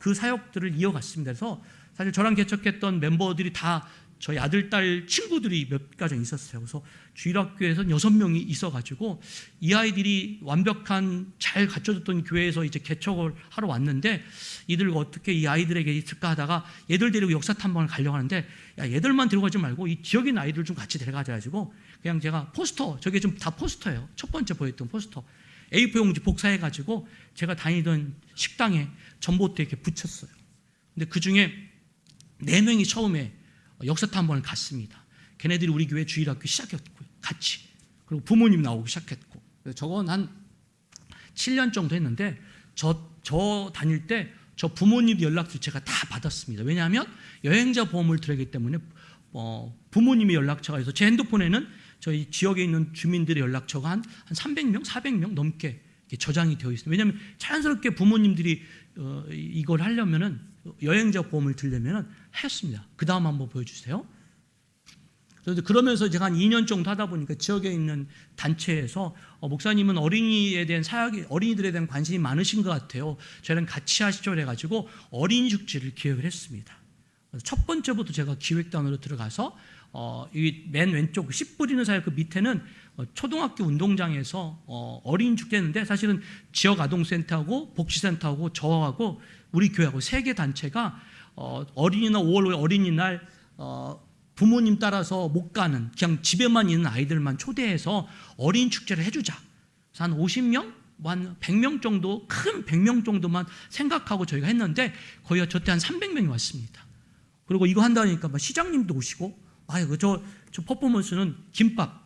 그 사역들을 이어갔습니다. 그래서 사실 저랑 개척했던 멤버들이 다 저희 아들, 딸 친구들이 몇 가정 있었어요. 그래서 주일학교에서는 6명이 있어가지고 이 아이들이 완벽한 잘 갖춰졌던 교회에서 이제 개척을 하러 왔는데 이들과 어떻게 이 아이들에게 있을까 하다가 얘들 데리고 역사 탐방을 가려고 하는데 야 얘들만 데려가지 말고 이 지역에 있는 아이들 좀 같이 데려가자 가지고 그냥 제가 포스터 저게 좀 다 포스터예요. 첫 번째 보였던 포스터 A4 용지 복사해가지고 제가 다니던 식당에 전봇대에 이렇게 붙였어요. 근데 그 중에 4명이 처음에 역사 탐방을 갔습니다. 걔네들이 우리 교회 주일학교 시작했고요. 같이. 그리고 부모님 나오기 시작했고. 저건 한 7년 정도 했는데 저 다닐 때 저 부모님 연락처 제가 다 받았습니다. 왜냐하면 여행자 보험을 들었기 때문에 부모님의 연락처가 있어서 제 핸드폰에는 저희 지역에 있는 주민들의 연락처가 한 300명, 400명 넘게 저장이 되어 있습니다. 왜냐하면 자연스럽게 부모님들이 이걸 하려면은 여행자 보험을 들려면은 했습니다. 그 다음 한번 보여주세요. 그러면서 제가 한 2년 정도 하다 보니까 지역에 있는 단체에서 목사님은 어린이에 대한 어린이들에 대한 관심이 많으신 것 같아요. 저랑 같이 하시죠. 그래가지고 어린이 축제를 기획을 했습니다. 첫 번째부터 제가 기획단으로 들어가서 이 맨 왼쪽 씨 뿌리는 사이 그 밑에는 초등학교 운동장에서 어린이 축제였는데 사실은 지역 아동센터하고 복지센터하고 저하고 우리 교회하고 3개 단체가 어린이날 5월 어린이날 부모님 따라서 못 가는 그냥 집에만 있는 아이들만 초대해서 어린이 축제를 해주자. 그래서 한 50명? 한 100명 정도, 큰 100명 정도만 생각하고 저희가 했는데 거의 저때 한 300명이 왔습니다. 그리고 이거 한다니까 시장님도 오시고 저 퍼포먼스는 김밥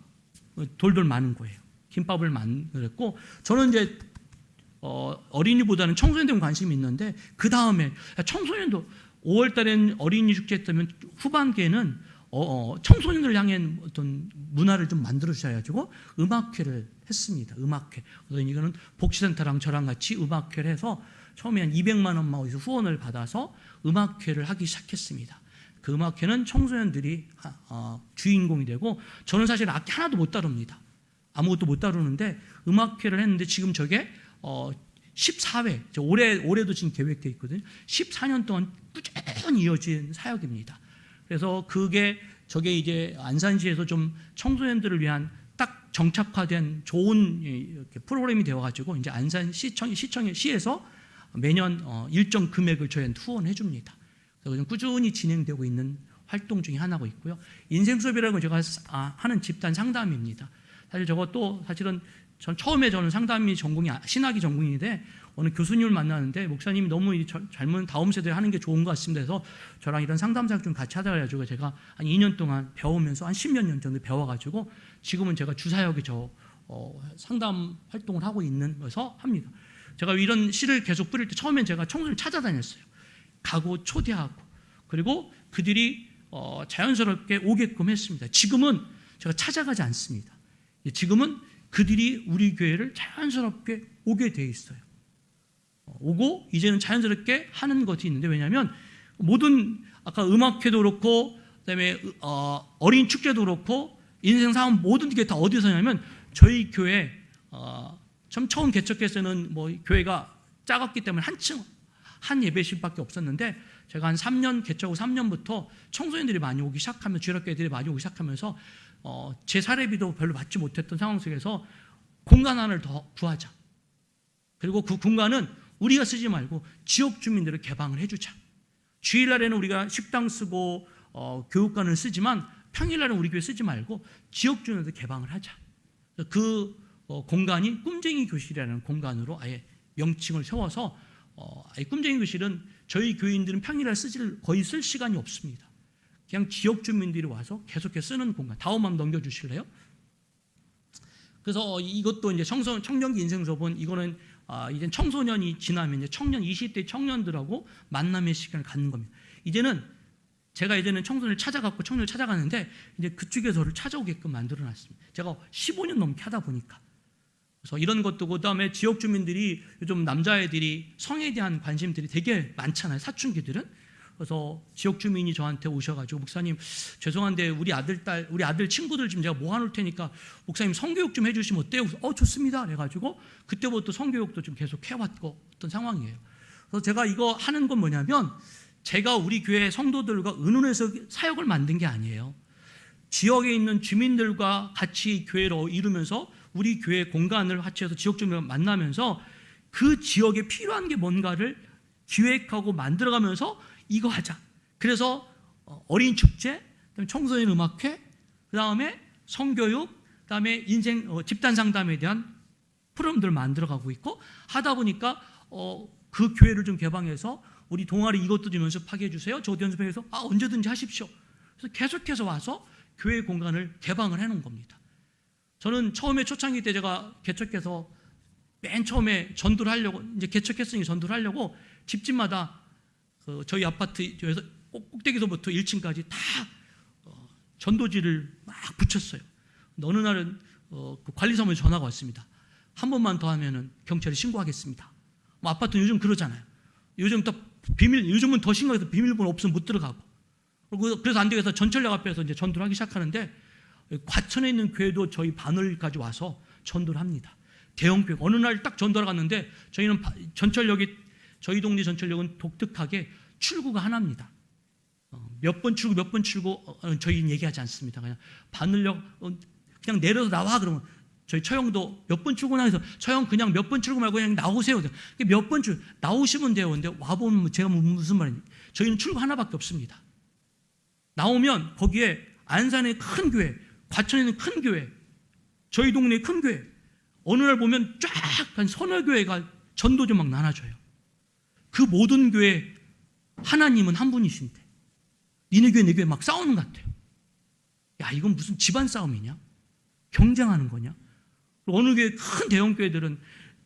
돌돌 마는 거예요. 김밥을 만들었고 저는 이제 어린이보다는 청소년들 관심이 있는데 그 다음에 청소년도 5월 달엔 어린이 축제 했다면 후반기에는 청소년들을 향한 어떤 문화를 좀 만들어 주셔가지고 음악회를 했습니다. 음악회. 그래서 이거는 복지센터랑 저랑 같이 음악회를 해서 처음에 한 200만 원만 어디서 후원을 받아서 음악회를 하기 시작했습니다. 그 음악회는 청소년들이 주인공이 되고 저는 사실 악기 하나도 못 다룹니다. 아무것도 못 다루는데 음악회를 했는데 지금 저게 14회, 올해도 지금 계획되어 있거든요. 14년 동안 꾸준히 이어진 사역입니다. 그래서 저게 이제 안산시에서 좀 청소년들을 위한 딱 정착화된 좋은 이렇게 프로그램이 되어가지고 이제 시에서 매년 일정 금액을 저희한테 후원해 줍니다. 그래서 꾸준히 진행되고 있는 활동 중에 하나가 있고요. 인생 수업이라는 건 제가 하는 집단 상담입니다. 사실 저것도 사실은 저는 상담이 신학이 전공인데 어느 교수님을 만나는데 목사님이 너무 젊은 다음 세대에 하는 게 좋은 것 같습니다. 그래서 저랑 이런 상담사역 좀 같이 하자 그래가지고 제가 한 2년 동안 배우면서 한 10몇 년 정도 배워가지고 지금은 제가 주사역에 상담 활동을 하고 있는 것서 합니다. 제가 이런 시를 계속 뿌릴 때 처음엔 제가 청소년 찾아다녔어요. 가고 초대하고 그리고 그들이 자연스럽게 오게끔 했습니다. 지금은 제가 찾아가지 않습니다. 지금은 그들이 우리 교회를 자연스럽게 오게 돼 있어요. 오고 이제는 자연스럽게 하는 것이 있는데 왜냐하면 모든 아까 음악회도 그렇고 그다음에 어린 축제도 그렇고 인생 상황 모든 게 다 어디서냐면 저희 교회 처음 개척했을 때는 교회가 작았기 때문에 한 예배실밖에 없었는데 제가 한 3년 개척 후 3년부터 청소년들이 많이 오기 시작하면서 주일학교들이 많이 오기 시작하면서 제 사례비도 별로 받지 못했던 상황 속에서 공간 하나를 더 구하자. 그리고 그 공간은 우리가 쓰지 말고 지역 주민들을 개방을 해주자. 주일날에는 우리가 식당 쓰고 교육관을 쓰지만 평일날은 우리 교회 쓰지 말고 지역 주민들 개방을 하자. 그 공간이 꿈쟁이 교실이라는 공간으로 아예 명칭을 세워서 꿈쟁이 교실은 저희 교인들은 평일날 거의 쓸 시간이 없습니다. 그냥 지역 주민들이 와서 계속해서 쓰는 공간. 다음 한번 넘겨주실래요? 그래서 이것도 이제 청년기 인생 수업은 이거는 이제 청소년이 지나면 이제 20대 청년들하고 만남의 시간을 갖는 겁니다. 제가 이제는 청년을 찾아가는데 이제 그쪽에서 저를 찾아오게끔 만들어놨습니다. 제가 15년 넘게 하다 보니까. 그래서 이런 것도 그다음에 지역 주민들이 요즘 남자애들이 성에 대한 관심들이 되게 많잖아요. 사춘기들은. 그래서 지역 주민이 저한테 오셔가지고 목사님 죄송한데 우리 아들 친구들 지금 제가 모아놓을 테니까 목사님 성교육 좀 해주시면 어때요? 좋습니다. 그래가지고 그때부터 성교육도 좀 계속 해왔던 상황이에요. 그래서 제가 이거 하는 건 뭐냐면 제가 우리 교회 성도들과 의논해서 사역을 만든 게 아니에요. 지역에 있는 주민들과 같이 교회를 이루면서 우리 교회 공간을 같이 해서 지역 주민을 만나면서 그 지역에 필요한 게 뭔가를 기획하고 만들어가면서 이거 하자. 그래서 어린이 축제, 그다음에 청소년 음악회, 그다음에 성교육, 그다음에 인생 집단 상담에 대한 프로그램들을 만들어가고 있고 하다 보니까 그 교회를 좀 개방해서 우리 동아리 이것도 좀 연습하게 해주세요. 저도 연습해서 언제든지 하십시오. 그래서 계속해서 와서 교회 공간을 개방을 해놓은 겁니다. 저는 처음에 초창기 때 제가 개척해서 맨 처음에 전도를 하려고 이제 개척했으니 전도를 하려고 집집마다 저희 아파트에서 꼭대기서부터 1층까지 다 전도지를 막 붙였어요. 어느 날은 그 관리사무소 전화가 왔습니다. 한 번만 더 하면은 경찰에 신고하겠습니다. 아파트는 요즘 그러잖아요. 요즘은 더 심각해서 비밀번호 없으면 못 들어가고. 그래서 안 되겠어 전철역 앞에서 이제 전도를 하기 시작하는데 과천에 있는 교회도 저희 바늘까지 와서 전도를 합니다. 대형 교회. 어느 날 딱 전도를 갔는데 저희는 저희 동네 전철역은 독특하게 출구가 하나입니다. 몇 번 출구 저희는 얘기하지 않습니다. 그냥 바늘역 그냥 내려서 나와 그러면 저희 처형도 몇 번 출구 나와서 처형 그냥 몇 번 출구 말고 그냥 나오세요. 몇 번 출구 나오시면 돼요. 근데 와보면 제가 무슨 말인지 저희는 출구 하나밖에 없습니다. 나오면 거기에 안산의 큰 교회, 과천에 있는 큰 교회, 저희 동네의 큰 교회 어느 날 보면 쫙 한 서너 교회가 전도 좀 막 나눠줘요. 그 모든 교회 하나님은 한 분이신데 니네 교회 내 교회 막 싸우는 것 같아요. 야 이건 무슨 집안 싸움이냐? 경쟁하는 거냐? 어느 교회 큰 대형 교회들은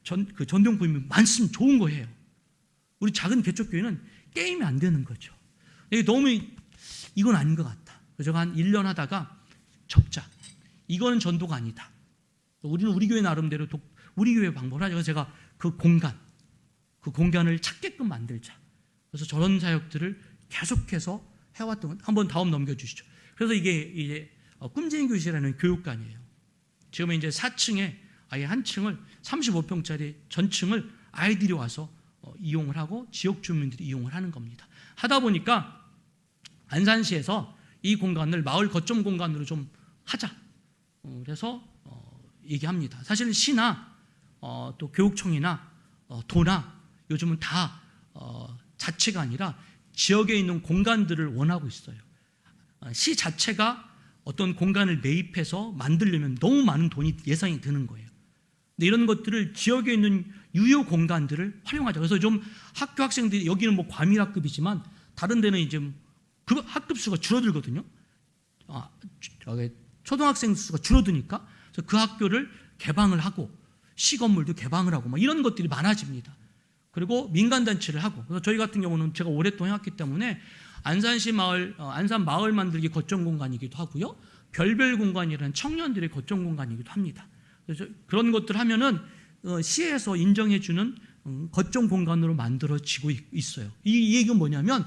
전도용품이 많으면 좋은 거예요. 우리 작은 개척교회는 게임이 안 되는 거죠. 너무 이건 아닌 것 같다. 그래서 제가 한 1년 하다가 접자. 이거는 전도가 아니다. 우리는 우리 교회 나름대로 우리 교회 방법을 하죠. 그래서 제가 그 공간을 찾게끔 만들자. 그래서 저런 사역들을 계속해서 해왔던 건 한번 다음 넘겨주시죠. 그래서 이게 이제 꿈쟁이 교실이라는 교육관이에요. 지금은 이제 4층에 아예 한 층을 35평짜리 전층을 아이들이 와서 이용을 하고 지역 주민들이 이용을 하는 겁니다. 하다 보니까 안산시에서 이 공간을 마을 거점 공간으로 좀 하자. 그래서 얘기합니다. 사실 시나 또 교육청이나 도나 요즘은 다 자체가 아니라 지역에 있는 공간들을 원하고 있어요. 시 자체가 어떤 공간을 매입해서 만들려면 너무 많은 돈이 예상이 드는 거예요. 근데 이런 것들을 지역에 있는 유효 공간들을 활용하자. 그래서 좀 학교 학생들이 여기는 뭐 과밀학급이지만 다른 데는 이제 그 학급 수가 줄어들거든요. 초등학생 수가 줄어드니까 그래서 그 학교를 개방을 하고 시 건물도 개방을 하고 뭐 이런 것들이 많아집니다. 그리고 민간단체를 하고 그래서 저희 같은 경우는 제가 오랫동안 해왔기 때문에 안산시 마을, 안산 마을 만들기 거점 공간이기도 하고요. 별별 공간이라는 청년들의 거점 공간이기도 합니다. 그래서 그런 것들 하면은 시에서 인정해주는 거점 공간으로 만들어지고 있어요. 이 얘기는 뭐냐면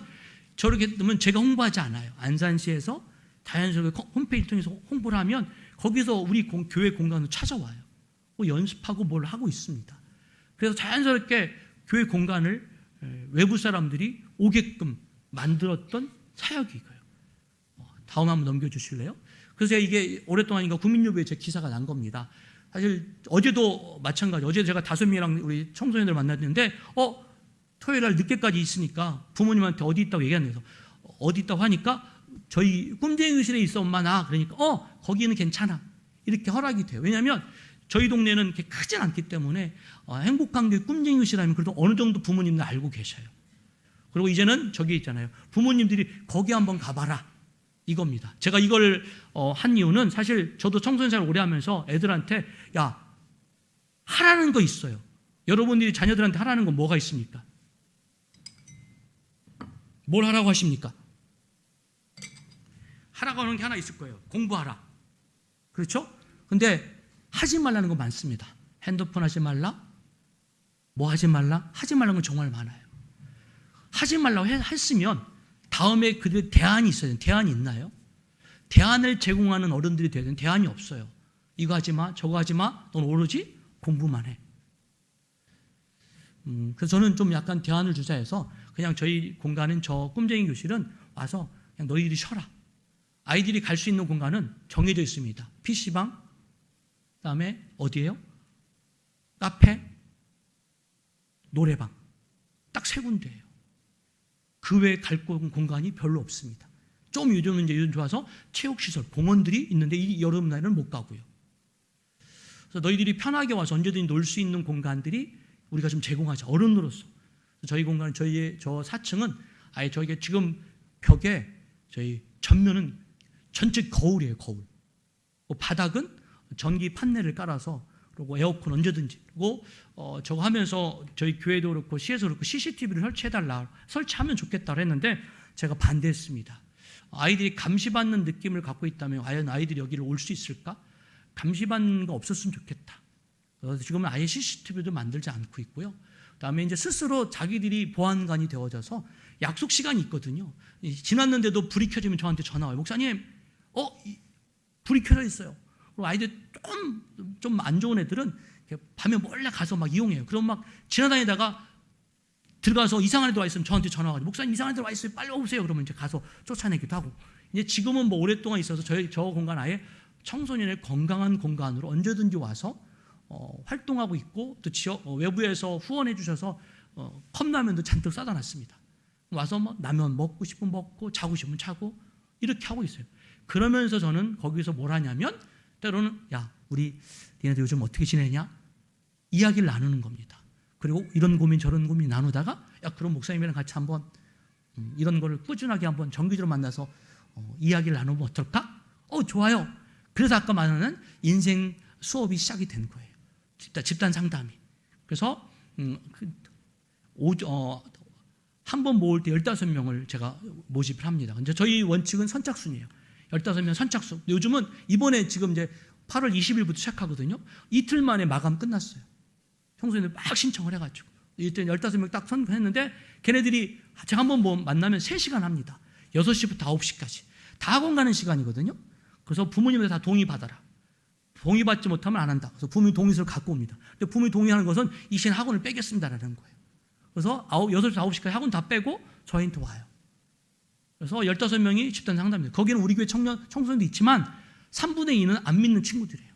저렇게 되면 제가 홍보하지 않아요. 안산시에서 자연스럽게 홈페이지 통해서 홍보를 하면 거기서 우리 교회 공간으로 찾아와요. 연습하고 뭘 하고 있습니다. 그래서 자연스럽게 교회 공간을 외부 사람들이 오게끔 만들었던 사역이 이거예요. 다음 한번 넘겨주실래요? 그래서 이게 오랫동안인가 국민유보에 제 기사가 난 겁니다. 사실 어제도 마찬가지. 어제 제가 5명이랑 우리 청소년들 만났는데 토요일 날 늦게까지 있으니까 부모님한테 어디 있다고 얘기하면서 어디 있다고 하니까 저희 꿈쟁이실에 있어 엄마 나 그러니까 거기는 괜찮아 이렇게 허락이 돼요. 왜냐하면 저희 동네는 그렇게 크진 않기 때문에 행복한 게 꿈쟁이실하면 그래도 어느 정도 부모님들 알고 계셔요. 그리고 이제는 저기 있잖아요. 부모님들이 거기 한번 가봐라 이겁니다. 제가 이걸 한 이유는 사실 저도 청소년 생활 오래 하면서 애들한테 야 하라는 거 있어요. 여러분들이 자녀들한테 하라는 건 뭐가 있습니까? 뭘 하라고 하십니까? 하라고 하는 게 하나 있을 거예요. 공부하라. 그렇죠? 근데 하지 말라는 거 많습니다. 핸드폰 하지 말라? 뭐 하지 말라? 하지 말라는 건 정말 많아요. 하지 말라고 했으면 다음에 그들 대안이 있어야 돼요. 대안이 있나요? 대안을 제공하는 어른들이 돼야 되는 대안이 없어요. 이거 하지 마, 저거 하지 마. 넌 오로지 공부만 해. 그래서 저는 좀 약간 대안을 주자 해서 그냥 저희 공간은 저 꿈쟁이 교실은 와서 그냥 너희들이 쉬어라. 아이들이 갈 수 있는 공간은 정해져 있습니다. PC방, 그다음에 어디예요? 카페, 노래방. 딱 3군데예요. 그 외에 갈 공간이 별로 없습니다. 좀 요즘 좋아서 체육시설, 공원들이 있는데 이 여름날에는 못 가고요. 그래서 너희들이 편하게 와서 언제든지 놀 수 있는 공간들이 우리가 좀 제공하자. 어른으로서. 저희 공간, 저 4층은 아예 저희가 지금 벽에 저희 전면은 전체 거울이에요, 거울. 바닥은 전기 판넬을 깔아서 그리고 에어컨 언제든지 그리고 저거 하면서 저희 교회도 그렇고 시에서 그렇고 CCTV를 설치해달라 설치하면 좋겠다고 했는데 제가 반대했습니다. 아이들이 감시받는 느낌을 갖고 있다면 과연 아이들이 여기를 올 수 있을까? 감시받는 거 없었으면 좋겠다. 그래서 지금은 아예 CCTV도 만들지 않고 있고요. 그다음에 이제 스스로 자기들이 보안관이 되어져서 약속 시간이 있거든요. 지났는데도 불이 켜지면 저한테 전화 와요. 목사님, 불이 켜져 있어요. 그리고 아이들 좀 안 좋은 애들은 밤에 몰래 가서 막 이용해요. 그럼 막 지나다니다가 들어가서 이상한 애들 와 있으면 저한테 전화 와가지고 목사님 이상한 애들 와 있어요. 빨리 오세요. 그러면 이제 가서 쫓아내기도 하고. 이제 지금은 뭐 오랫동안 있어서 저 공간 아예 청소년의 건강한 공간으로 언제든지 와서 활동하고 있고 또 지역 외부에서 후원해 주셔서 컵라면도 잔뜩 싸다 놨습니다. 와서 뭐 라면 먹고 싶으면 먹고 자고 싶으면 자고 이렇게 하고 있어요. 그러면서 저는 거기서 뭘 하냐면 때로는 야 우리 니네들 요즘 어떻게 지내냐 이야기를 나누는 겁니다. 그리고 이런 고민 저런 고민 나누다가 야 그럼 목사님이랑 같이 한번 이런 거를 꾸준하게 한번 정기적으로 만나서 이야기를 나누면 어떨까? 좋아요. 그래서 아까 말하는 인생 수업이 시작이 된 거예요. 집단 상담이. 그래서 한 번 모을 때 15명을 제가 모집을 합니다. 근데 저희 원칙은 선착순이에요. 15명 선착순. 요즘은 이번에 지금 이제 8월 20일부터 시작하거든요. 이틀 만에 마감 끝났어요. 청소년들 막 신청을 해가지고. 이때 15명 딱 선정했는데 걔네들이 제가 한 번 만나면 3시간 합니다. 6시부터 9시까지. 다 학원 가는 시간이거든요. 그래서 부모님들 다 동의받아라. 동의받지 못하면 안 한다. 그래서 부모님 동의서를 갖고 옵니다. 근데 부모님이 동의하는 것은 이 시간 학원을 빼겠습니다라는 거예요. 그래서 6시부터 9시까지 학원 다 빼고 저희한테 와요. 그래서 15명이 집단 상담입니다. 거기는 우리 교회 청소년도 있지만 3분의 2는 안 믿는 친구들이에요.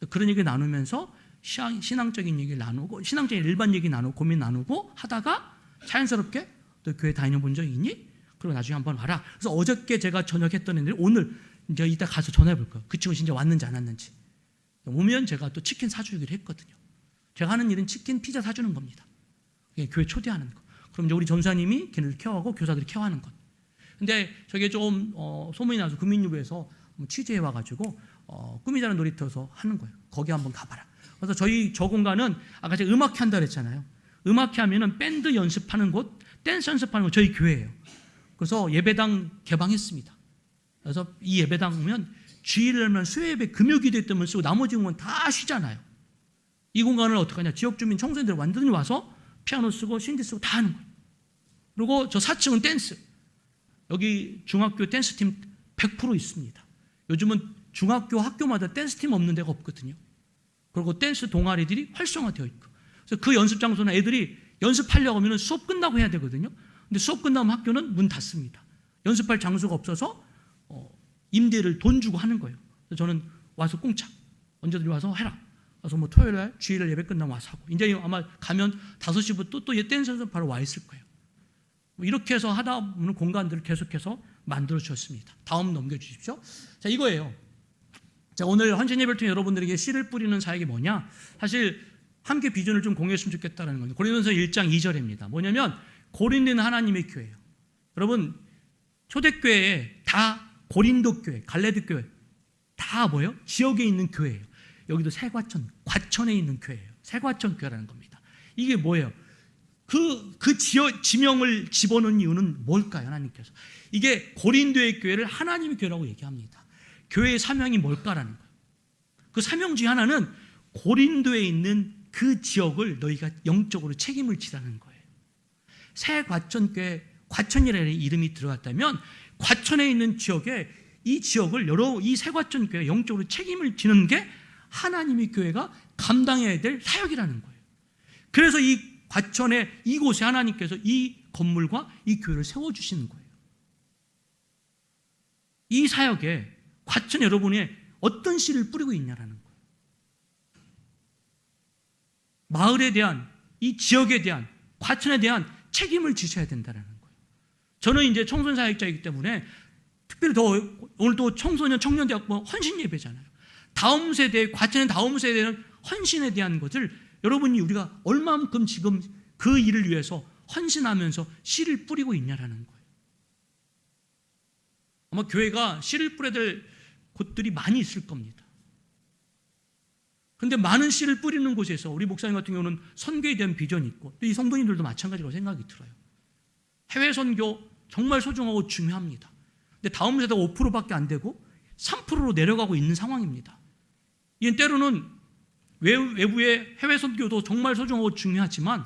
그런 얘기 나누면서 신앙적인 얘기를 나누고 신앙적인 일반 얘기 나누고 고민 나누고 하다가 자연스럽게 또 교회 다니는 본 적이 있니? 그리고 나중에 한번 와라. 그래서 어저께 제가 저녁 했던 애들이 오늘 이제 이따 가서 전화해 볼 거예요. 그 친구 진짜 왔는지 안 왔는지. 오면 제가 또 치킨 사주기로 했거든요. 제가 하는 일은 치킨, 피자 사주는 겁니다. 교회 초대하는 거. 그럼 이제 우리 전사님이 걔네들 케어하고 교사들이 케어하는 것. 근데 저게 좀 소문이 나서 국민유보에서 취재해 와가지고 꿈이자는 놀이터에서 하는 거예요. 거기 한번 가봐라. 그래서 저 공간은 아까 제가 음악회 한다 그랬잖아요. 음악회 하면은 밴드 연습하는 곳, 댄스 연습하는 곳 저희 교회예요. 그래서 예배당 개방했습니다. 그래서 이 예배당 오면 주일을 하면 수요예배 금요기도 때문에 쓰고 나머지 공간 다 쉬잖아요. 이 공간을 어떻게 하냐. 지역 주민 청소년들 완전히 와서 피아노 쓰고 신디 쓰고 다 하는 거예요. 그리고 저 4층은 댄스. 여기 중학교 댄스팀 100% 있습니다. 요즘은 중학교 학교마다 댄스팀 없는 데가 없거든요. 그리고 댄스 동아리들이 활성화되어 있고. 그래서 그 연습 장소는 애들이 연습하려고 하면 수업 끝나고 해야 되거든요. 근데 수업 끝나면 학교는 문 닫습니다. 연습할 장소가 없어서 임대를 돈 주고 하는 거예요. 그래서 저는 와서 공짜. 언제든지 와서 해라. 그래서 뭐 토요일날 주일날 예배 끝나면 와서 하고. 이제 아마 가면 5시부터 또 댄스에서 바로 와 있을 거예요. 이렇게 해서 하다 보면 공간들을 계속해서 만들어 주셨습니다. 다음 넘겨주십시오. 자, 이거예요. 자, 오늘 헌신 예배를 통해 여러분들에게 씨를 뿌리는 사역이 뭐냐? 사실 함께 비전을 좀 공유했으면 좋겠다는 거예요. 고린도전서 1장 2절입니다. 뭐냐면 고린도는 하나님의 교회예요. 여러분 초대교회에 다 고린도 교회, 갈레드 교회 다 뭐예요? 지역에 있는 교회예요. 여기도 세과천, 과천에 있는 교회예요. 세과천 교회라는 겁니다. 이게 뭐예요? 그 지명을 집어넣은 이유는 뭘까요? 하나님께서. 이게 고린도의 교회를 하나님의 교회라고 얘기합니다. 교회의 사명이 뭘까라는 거예요. 그 사명 중에 하나는 고린도에 있는 그 지역을 너희가 영적으로 책임을 지라는 거예요. 세과천교회, 과천이라는 이름이 들어갔다면 과천에 있는 지역에 이 지역을 이 세과천교회 영적으로 책임을 지는 게 하나님의 교회가 감당해야 될 사역이라는 거예요. 그래서 이 과천의 이곳에 하나님께서 이 건물과 이 교회를 세워주시는 거예요. 이 사역에 과천 여러분이 어떤 씨를 뿌리고 있냐라는 거예요. 마을에 대한, 이 지역에 대한, 과천에 대한 책임을 지셔야 된다는 거예요. 저는 이제 청소년 사역자이기 때문에 특별히 오늘 또 청소년 청년대학부 헌신 예배잖아요. 다음 세대, 과천의 다음 세대는 헌신에 대한 것을 여러분이 우리가 얼마만큼 지금 그 일을 위해서 헌신하면서 씨를 뿌리고 있냐라는 거예요. 아마 교회가 씨를 뿌려야 될 곳들이 많이 있을 겁니다. 그런데 많은 씨를 뿌리는 곳에서 우리 목사님 같은 경우는 선교에 대한 비전이 있고 또 이 성도님들도 마찬가지라고 생각이 들어요. 해외 선교 정말 소중하고 중요합니다. 근데 다음 세대가 5%밖에 안 되고 3%로 내려가고 있는 상황입니다. 이건 때로는 외부의 해외 선교도 정말 소중하고 중요하지만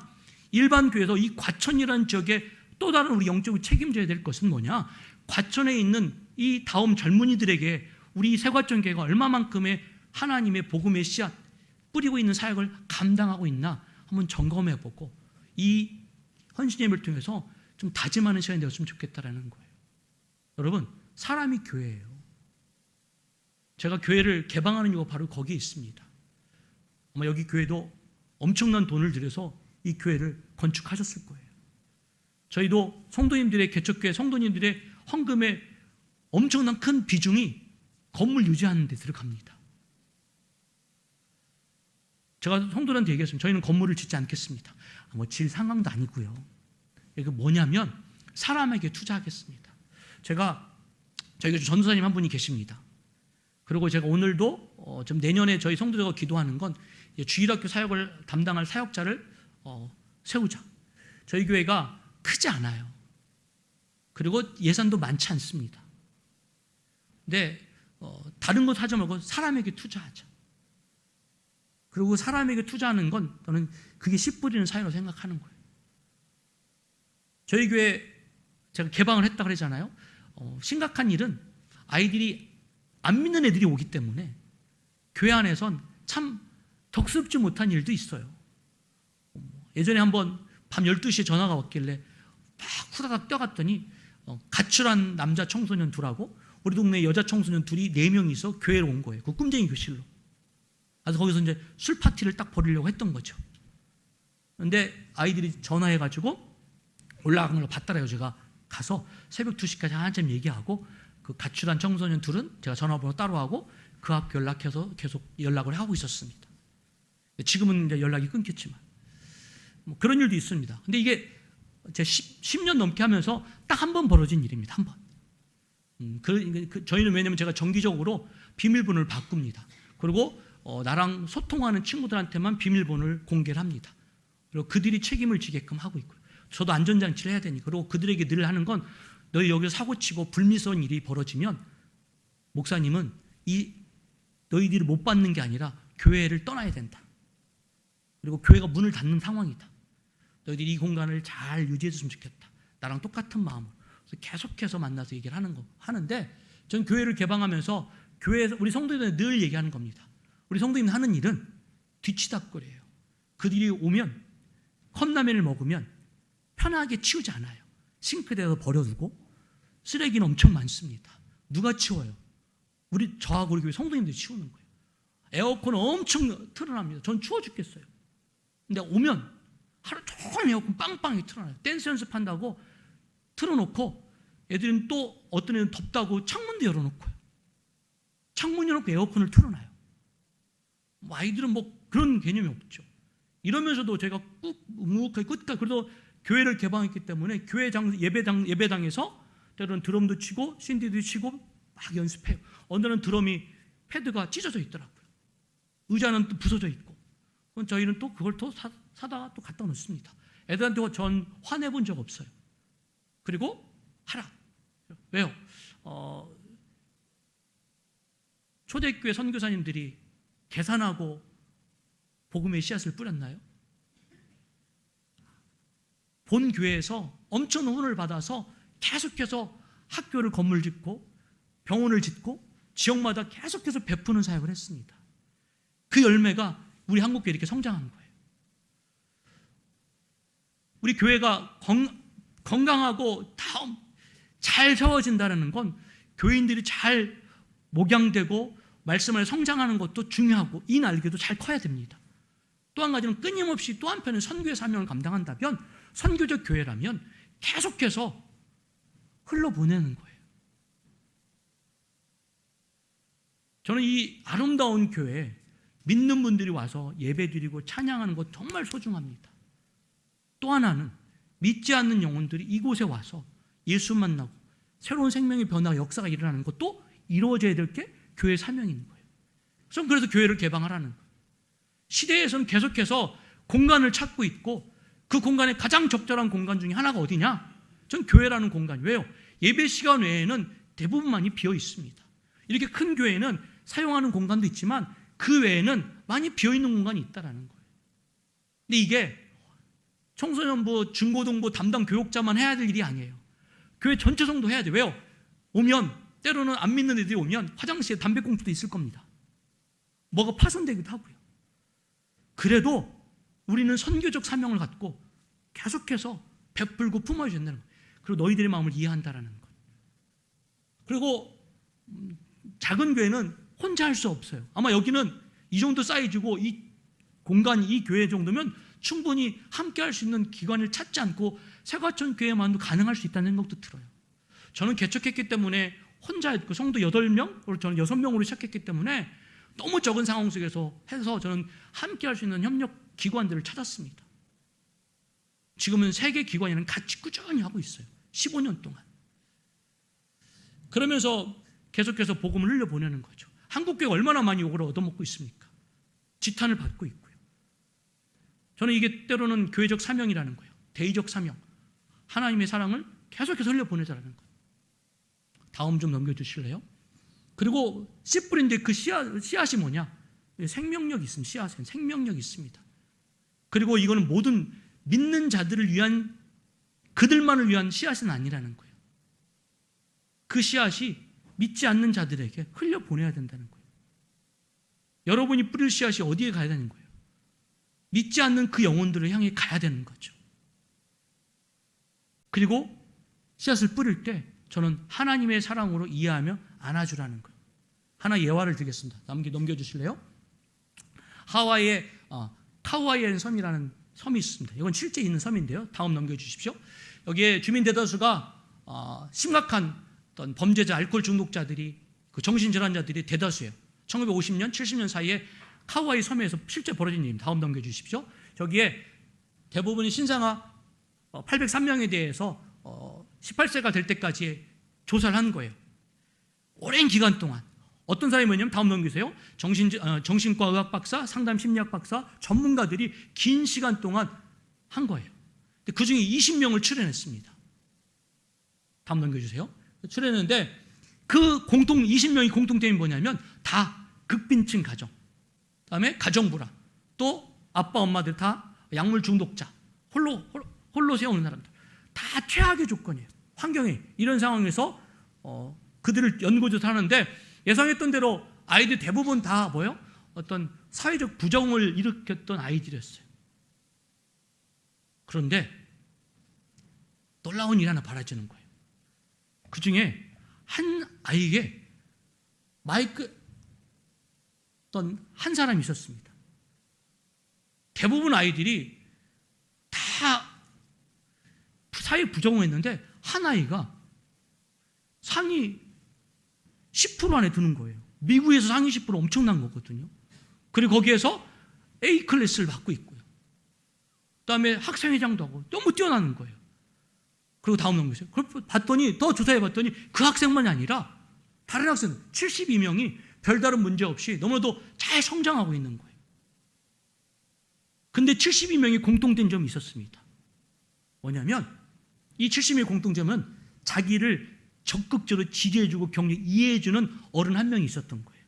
일반 교회에서 이 과천이라는 지역에 또 다른 우리 영적으로 책임져야 될 것은 뭐냐? 과천에 있는 이 다음 젊은이들에게 우리 새과천교회가 얼마만큼의 하나님의 복음의 씨앗 뿌리고 있는 사역을 감당하고 있나 한번 점검해보고 이 헌신예배를 통해서 좀 다짐하는 시간이 되었으면 좋겠다라는 거예요. 여러분, 사람이 교회예요. 제가 교회를 개방하는 이유가 바로 거기에 있습니다. 아마 여기 교회도 엄청난 돈을 들여서 이 교회를 건축하셨을 거예요. 저희도 성도님들의 개척교회 성도님들의 헌금의 엄청난 큰 비중이 건물 유지하는 데 들어갑니다. 제가 성도들한테 얘기했습니다. 저희는 건물을 짓지 않겠습니다. 뭐 질 상황도 아니고요. 이게 뭐냐면 사람에게 투자하겠습니다. 저희가 전도사님 한 분이 계십니다. 그리고 제가 오늘도 좀 내년에 저희 성도들과 기도하는 건 주일학교 사역을 담당할 사역자를 세우자. 저희 교회가 크지 않아요. 그리고 예산도 많지 않습니다. 근데 다른 것 하지 말고 사람에게 투자하자. 그리고 사람에게 투자하는 건 저는 그게 씨 뿌리는 사회로 생각하는 거예요. 저희 교회 제가 개방을 했다고 그러잖아요. 심각한 일은 아이들이 안 믿는 애들이 오기 때문에 교회 안에선 참 덕스럽지 못한 일도 있어요. 예전에 한번 밤 12시에 전화가 왔길래 막 후다닥 뛰어갔더니 가출한 남자 청소년 둘하고 우리 동네 여자 청소년 둘이 4명이서 교회로 온 거예요. 그 꿈쟁이 교실로. 그래서 거기서 이제 술 파티를 딱 벌이려고 했던 거죠. 그런데 아이들이 전화해가지고 올라간 걸 봤더라고요. 제가 가서 새벽 2시까지 한참 얘기하고 그 가출한 청소년 둘은 제가 전화번호 따로 하고 그 학교 연락해서 계속 연락을 하고 있었습니다. 지금은 이제 연락이 끊겼지만 뭐 그런 일도 있습니다. 근데 이게 제 10년 넘게 하면서 딱 한 번 벌어진 일입니다. 한 번. 저희는 왜냐면 제가 정기적으로 비밀번호를 바꿉니다. 그리고 나랑 소통하는 친구들한테만 비밀번호를 공개를 합니다. 그리고 그들이 책임을 지게끔 하고 있고요. 저도 안전장치를 해야 되니. 그리고 그들에게 늘 하는 건 너희 여기서 사고치고 불미스러운 일이 벌어지면 목사님은 너희들이 못 받는 게 아니라 교회를 떠나야 된다. 그리고 교회가 문을 닫는 상황이다. 너희들이 이 공간을 잘 유지해줬으면 좋겠다. 나랑 똑같은 마음으로. 그래서 계속해서 만나서 얘기를 하는데 전 교회를 개방하면서 교회에서 우리 성도들은 늘 얘기하는 겁니다. 우리 성도님 하는 일은 뒤치다거리예요. 그들이 오면 컵라면을 먹으면 편하게 치우지 않아요. 싱크대에서 버려두고 쓰레기는 엄청 많습니다. 누가 치워요? 저하고 우리 교회 성도님들이 치우는 거예요. 에어컨 엄청 틀어납니다. 전 추워 죽겠어요. 근데 오면 하루 종일 에어컨 빵빵히 틀어놔요. 댄스 연습한다고 틀어놓고 애들은 또 어떤 애는 덥다고 창문도 열어놓고요. 창문 열어놓고 에어컨을 틀어놔요. 아이들은 뭐 그런 개념이 없죠. 이러면서도 제가 묵묵하게 끝까지 그래도 교회를 개방했기 때문에 교회 예배당에서 때로는 드럼도 치고 신디도 치고 막 연습해요. 어느 날은 드럼이 패드가 찢어져 있더라고요. 의자는 또 부서져 있고. 그럼 저희는 또 그걸 또 사다가 또 갖다 놓습니다. 애들한테 전 화내본 적 없어요. 그리고 하라. 왜요? 초대교회 선교사님들이 계산하고 복음의 씨앗을 뿌렸나요? 본 교회에서 엄청 후원을 받아서 계속해서 학교를 건물 짓고 병원을 짓고 지역마다 계속해서 베푸는 사역을 했습니다. 그 열매가 우리 한국교회 이렇게 성장한 거예요. 우리 교회가 건강하고 잘 세워진다는 건 교인들이 잘 목양되고 말씀을 성장하는 것도 중요하고 이 날개도 잘 커야 됩니다. 또 한 가지는 끊임없이 또 한편은 선교의 사명을 감당한다면 선교적 교회라면 계속해서 흘러보내는 거예요. 저는 이 아름다운 교회에 믿는 분들이 와서 예배드리고 찬양하는 것 정말 소중합니다. 또 하나는 믿지 않는 영혼들이 이곳에 와서 예수 만나고 새로운 생명의 변화와 역사가 일어나는 것도 이루어져야 될 게 교회의 사명인 거예요. 그래서 교회를 개방하라는 거예요. 시대에서는 계속해서 공간을 찾고 있고 그 공간에 가장 적절한 공간 중에 하나가 어디냐? 전 교회라는 공간. 왜요? 예배 시간 외에는 대부분 많이 비어 있습니다. 이렇게 큰 교회는 사용하는 공간도 있지만 그 외에는 많이 비어 있는 공간이 있다라는 거예요. 근데 이게 청소년부, 중고등부 담당 교육자만 해야 될 일이 아니에요. 교회 전체 성도 해야 돼요. 왜요? 오면 때로는 안 믿는 애들이 오면 화장실에 담배꽁초도 있을 겁니다. 뭐가 파손되기도 하고요. 그래도 우리는 선교적 사명을 갖고 계속해서 베풀고 품어야 된다는 거예요. 그리고 너희들의 마음을 이해한다라는 것. 그리고 작은 교회는 혼자 할 수 없어요. 아마 여기는 이 정도 사이즈고 이 공간, 이 교회 정도면 충분히 함께 할 수 있는 기관을 찾지 않고 세과천 교회만도 가능할 수 있다는 생각도 들어요. 저는 개척했기 때문에 혼자 했고 성도 8명, 그리고 저는 6명으로 시작했기 때문에 너무 적은 상황 속에서 해서 저는 함께 할 수 있는 협력 기관들을 찾았습니다. 지금은 3개 기관이랑 같이 꾸준히 하고 있어요. 15년 동안. 그러면서 계속해서 복음을 흘려보내는 거죠. 한국교회가 얼마나 많이 욕을 얻어먹고 있습니까? 지탄을 받고 있고요. 저는 이게 때로는 교회적 사명이라는 거예요. 대의적 사명. 하나님의 사랑을 계속해서 흘려보내자라는 거예요. 다음 좀 넘겨주실래요? 그리고 씨 뿌린데 그 씨앗이 뭐냐? 생명력이 있습니다. 씨앗은 생명력이 있습니다. 그리고 이거는 모든 믿는 자들을 위한, 그들만을 위한 씨앗은 아니라는 거예요. 그 씨앗이 믿지 않는 자들에게 흘려보내야 된다는 거예요. 여러분이 뿌릴 씨앗이 어디에 가야 되는 거예요? 믿지 않는 그 영혼들을 향해 가야 되는 거죠. 그리고 씨앗을 뿌릴 때 저는 하나님의 사랑으로 이해하며 안아주라는 거예요. 하나 예화를 드리겠습니다. 넘겨주실래요? 하와이에 카우아이엔 섬이라는 섬이 있습니다. 이건 실제 있는 섬인데요. 다음 넘겨주십시오. 여기에 주민 대다수가 심각한 어떤 범죄자, 알코올 중독자들이, 그 정신질환자들이 대다수예요. 1950년, 70년 사이에 카우아이 섬에서 실제 벌어진 일입니다. 다음 넘겨주십시오. 저기에 대부분이 신상아 803명에 대해서 18세가 될 때까지 조사를 한 거예요. 오랜 기간 동안. 어떤 사람이 뭐냐면, 다음 넘기세요. 정신과 의학 박사, 상담 심리학 박사, 전문가들이 긴 시간 동안 한 거예요. 그 중에 20명을 출연했습니다. 다음 넘겨주세요. 출연했는데 그 20명이 공통점이 뭐냐면 다 극빈층 가정, 그다음에 가정불화, 또 아빠 엄마들 다 약물 중독자, 홀로 세우는 사람들, 다 최악의 조건이에요. 환경이 이런 상황에서 그들을 연구조사하는데 예상했던 대로 아이들 대부분 다 뭐예요? 어떤 사회적 부정을 일으켰던 아이들이었어요. 그런데 놀라운 일 하나 벌어지는 거예요. 그 중에 한 아이에게 어떤 한 사람이 있었습니다. 대부분 아이들이 다 사회 부정을 했는데 한 아이가 상위 10% 안에 드는 거예요. 미국에서 상위 10% 엄청난 거거든요. 그리고 거기에서 A 클래스를 받고 있고요. 그다음에 학생회장도 하고 너무 뛰어나는 거예요. 그리고 다음 넘기세요. 그걸 봤더니, 더 조사해 봤더니 그 학생만이 아니라 다른 학생 72명이 별다른 문제 없이 너무나도 잘 성장하고 있는 거예요. 근데 72명이 공통된 점이 있었습니다. 뭐냐면 이 72명의 공통점은 자기를 적극적으로 지지해주고 격려, 이해해주는 어른 한 명이 있었던 거예요.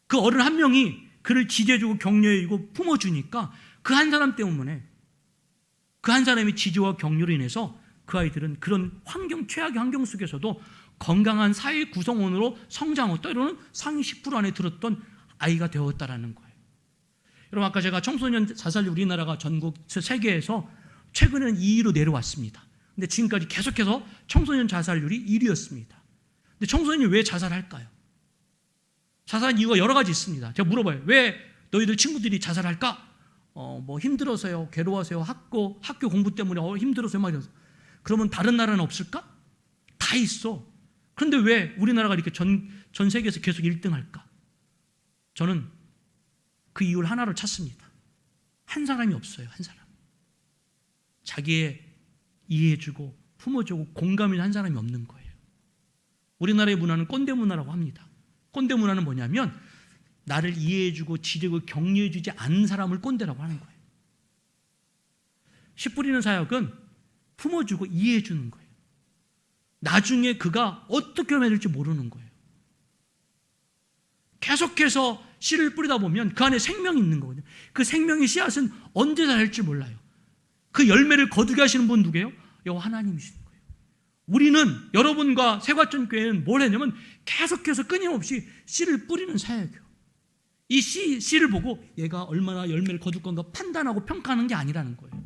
그 어른 한 명이 그를 지지해주고 격려해주고 품어주니까 그 한 사람 때문에, 그 한 사람의 지지와 격려로 인해서 그 아이들은 그런 최악의 환경 속에서도 건강한 사회 구성원으로 성장하고 때로는 상위 10% 안에 들었던 아이가 되었다라는 거예요. 여러분, 아까 제가 청소년 자살률 우리나라가 전국 세계에서 최근에는 2위로 내려왔습니다. 근데 지금까지 계속해서 청소년 자살률이 1위였습니다. 근데 청소년이 왜 자살할까요? 자살한 이유가 여러 가지 있습니다. 제가 물어봐요. 왜 너희들 친구들이 자살할까? 뭐 힘들어서요, 괴로워서요, 학교 공부 때문에 힘들어서요, 막 이러서. 그러면 다른 나라는 없을까? 다 있어. 그런데 왜 우리나라가 이렇게 전 세계에서 계속 1등할까? 저는 그 이유를 하나로 찾습니다. 한 사람이 없어요. 한 사람. 자기의 이해해주고 품어주고 공감이 한 사람이 없는 거예요. 우리나라의 문화는 꼰대 문화라고 합니다. 꼰대 문화는 뭐냐면 나를 이해해주고 지지고 격려해주지 않는 사람을 꼰대라고 하는 거예요. 씨 뿌리는 사역은 품어주고 이해해주는 거예요. 나중에 그가 어떻게 변해질지 모르는 거예요. 계속해서 씨를 뿌리다 보면 그 안에 생명이 있는 거거든요. 그 생명의 씨앗은 언제 자랄지 몰라요. 그 열매를 거두게 하시는 분 누구예요? 여호와 하나님이신 거예요. 우리는 여러분과 새과천 교회는 뭘 했냐면 계속해서 끊임없이 씨를 뿌리는 사역이에요. 이 씨를 보고 얘가 얼마나 열매를 거둘 건가 판단하고 평가하는 게 아니라는 거예요.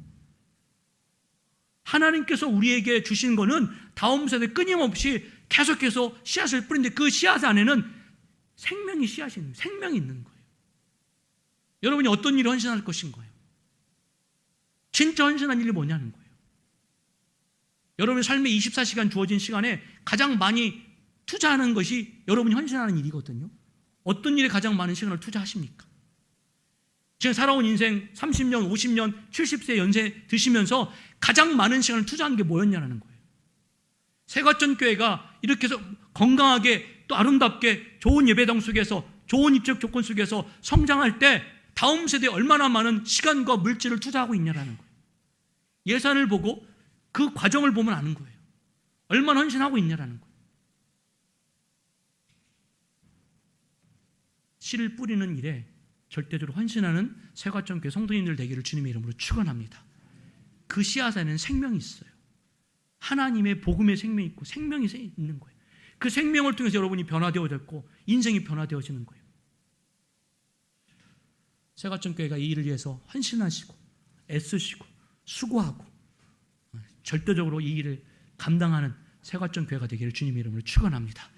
하나님께서 우리에게 주신 거는 다음 세대 끊임없이 계속해서 씨앗을 뿌리는데 그 씨앗 안에는 생명이 생명이 있는 거예요. 여러분이 어떤 일을 헌신할 것인 거예요? 진짜 헌신한 일이 뭐냐는 거예요. 여러분의 삶에 24시간 주어진 시간에 가장 많이 투자하는 것이 여러분이 헌신하는 일이거든요. 어떤 일에 가장 많은 시간을 투자하십니까? 지금 살아온 인생 30년, 50년, 70세 연세 드시면서 가장 많은 시간을 투자한 게 뭐였냐는 거예요. 새과천 교회가 이렇게 해서 건강하게 또 아름답게 좋은 예배당 속에서 좋은 입적 조건 속에서 성장할 때 다음 세대에 얼마나 많은 시간과 물질을 투자하고 있냐라는 거예요. 예산을 보고 그 과정을 보면 아는 거예요. 얼마나 헌신하고 있냐라는 거예요. 씨를 뿌리는 일에 절대적으로 헌신하는 새과천 교회 성도님들 되기를 주님의 이름으로 축원합니다. 그 씨앗에는 생명이 있어요. 하나님의 복음의 생명이 있고 생명이 있는 거예요. 그 생명을 통해서 여러분이 변화되어졌고 인생이 변화되어지는 거예요. 새과천 교회가 이 일을 위해서 헌신하시고 애쓰시고 수고하고 절대적으로 이 일을 감당하는 새과천 교회가 되기를 주님의 이름으로 축원합니다.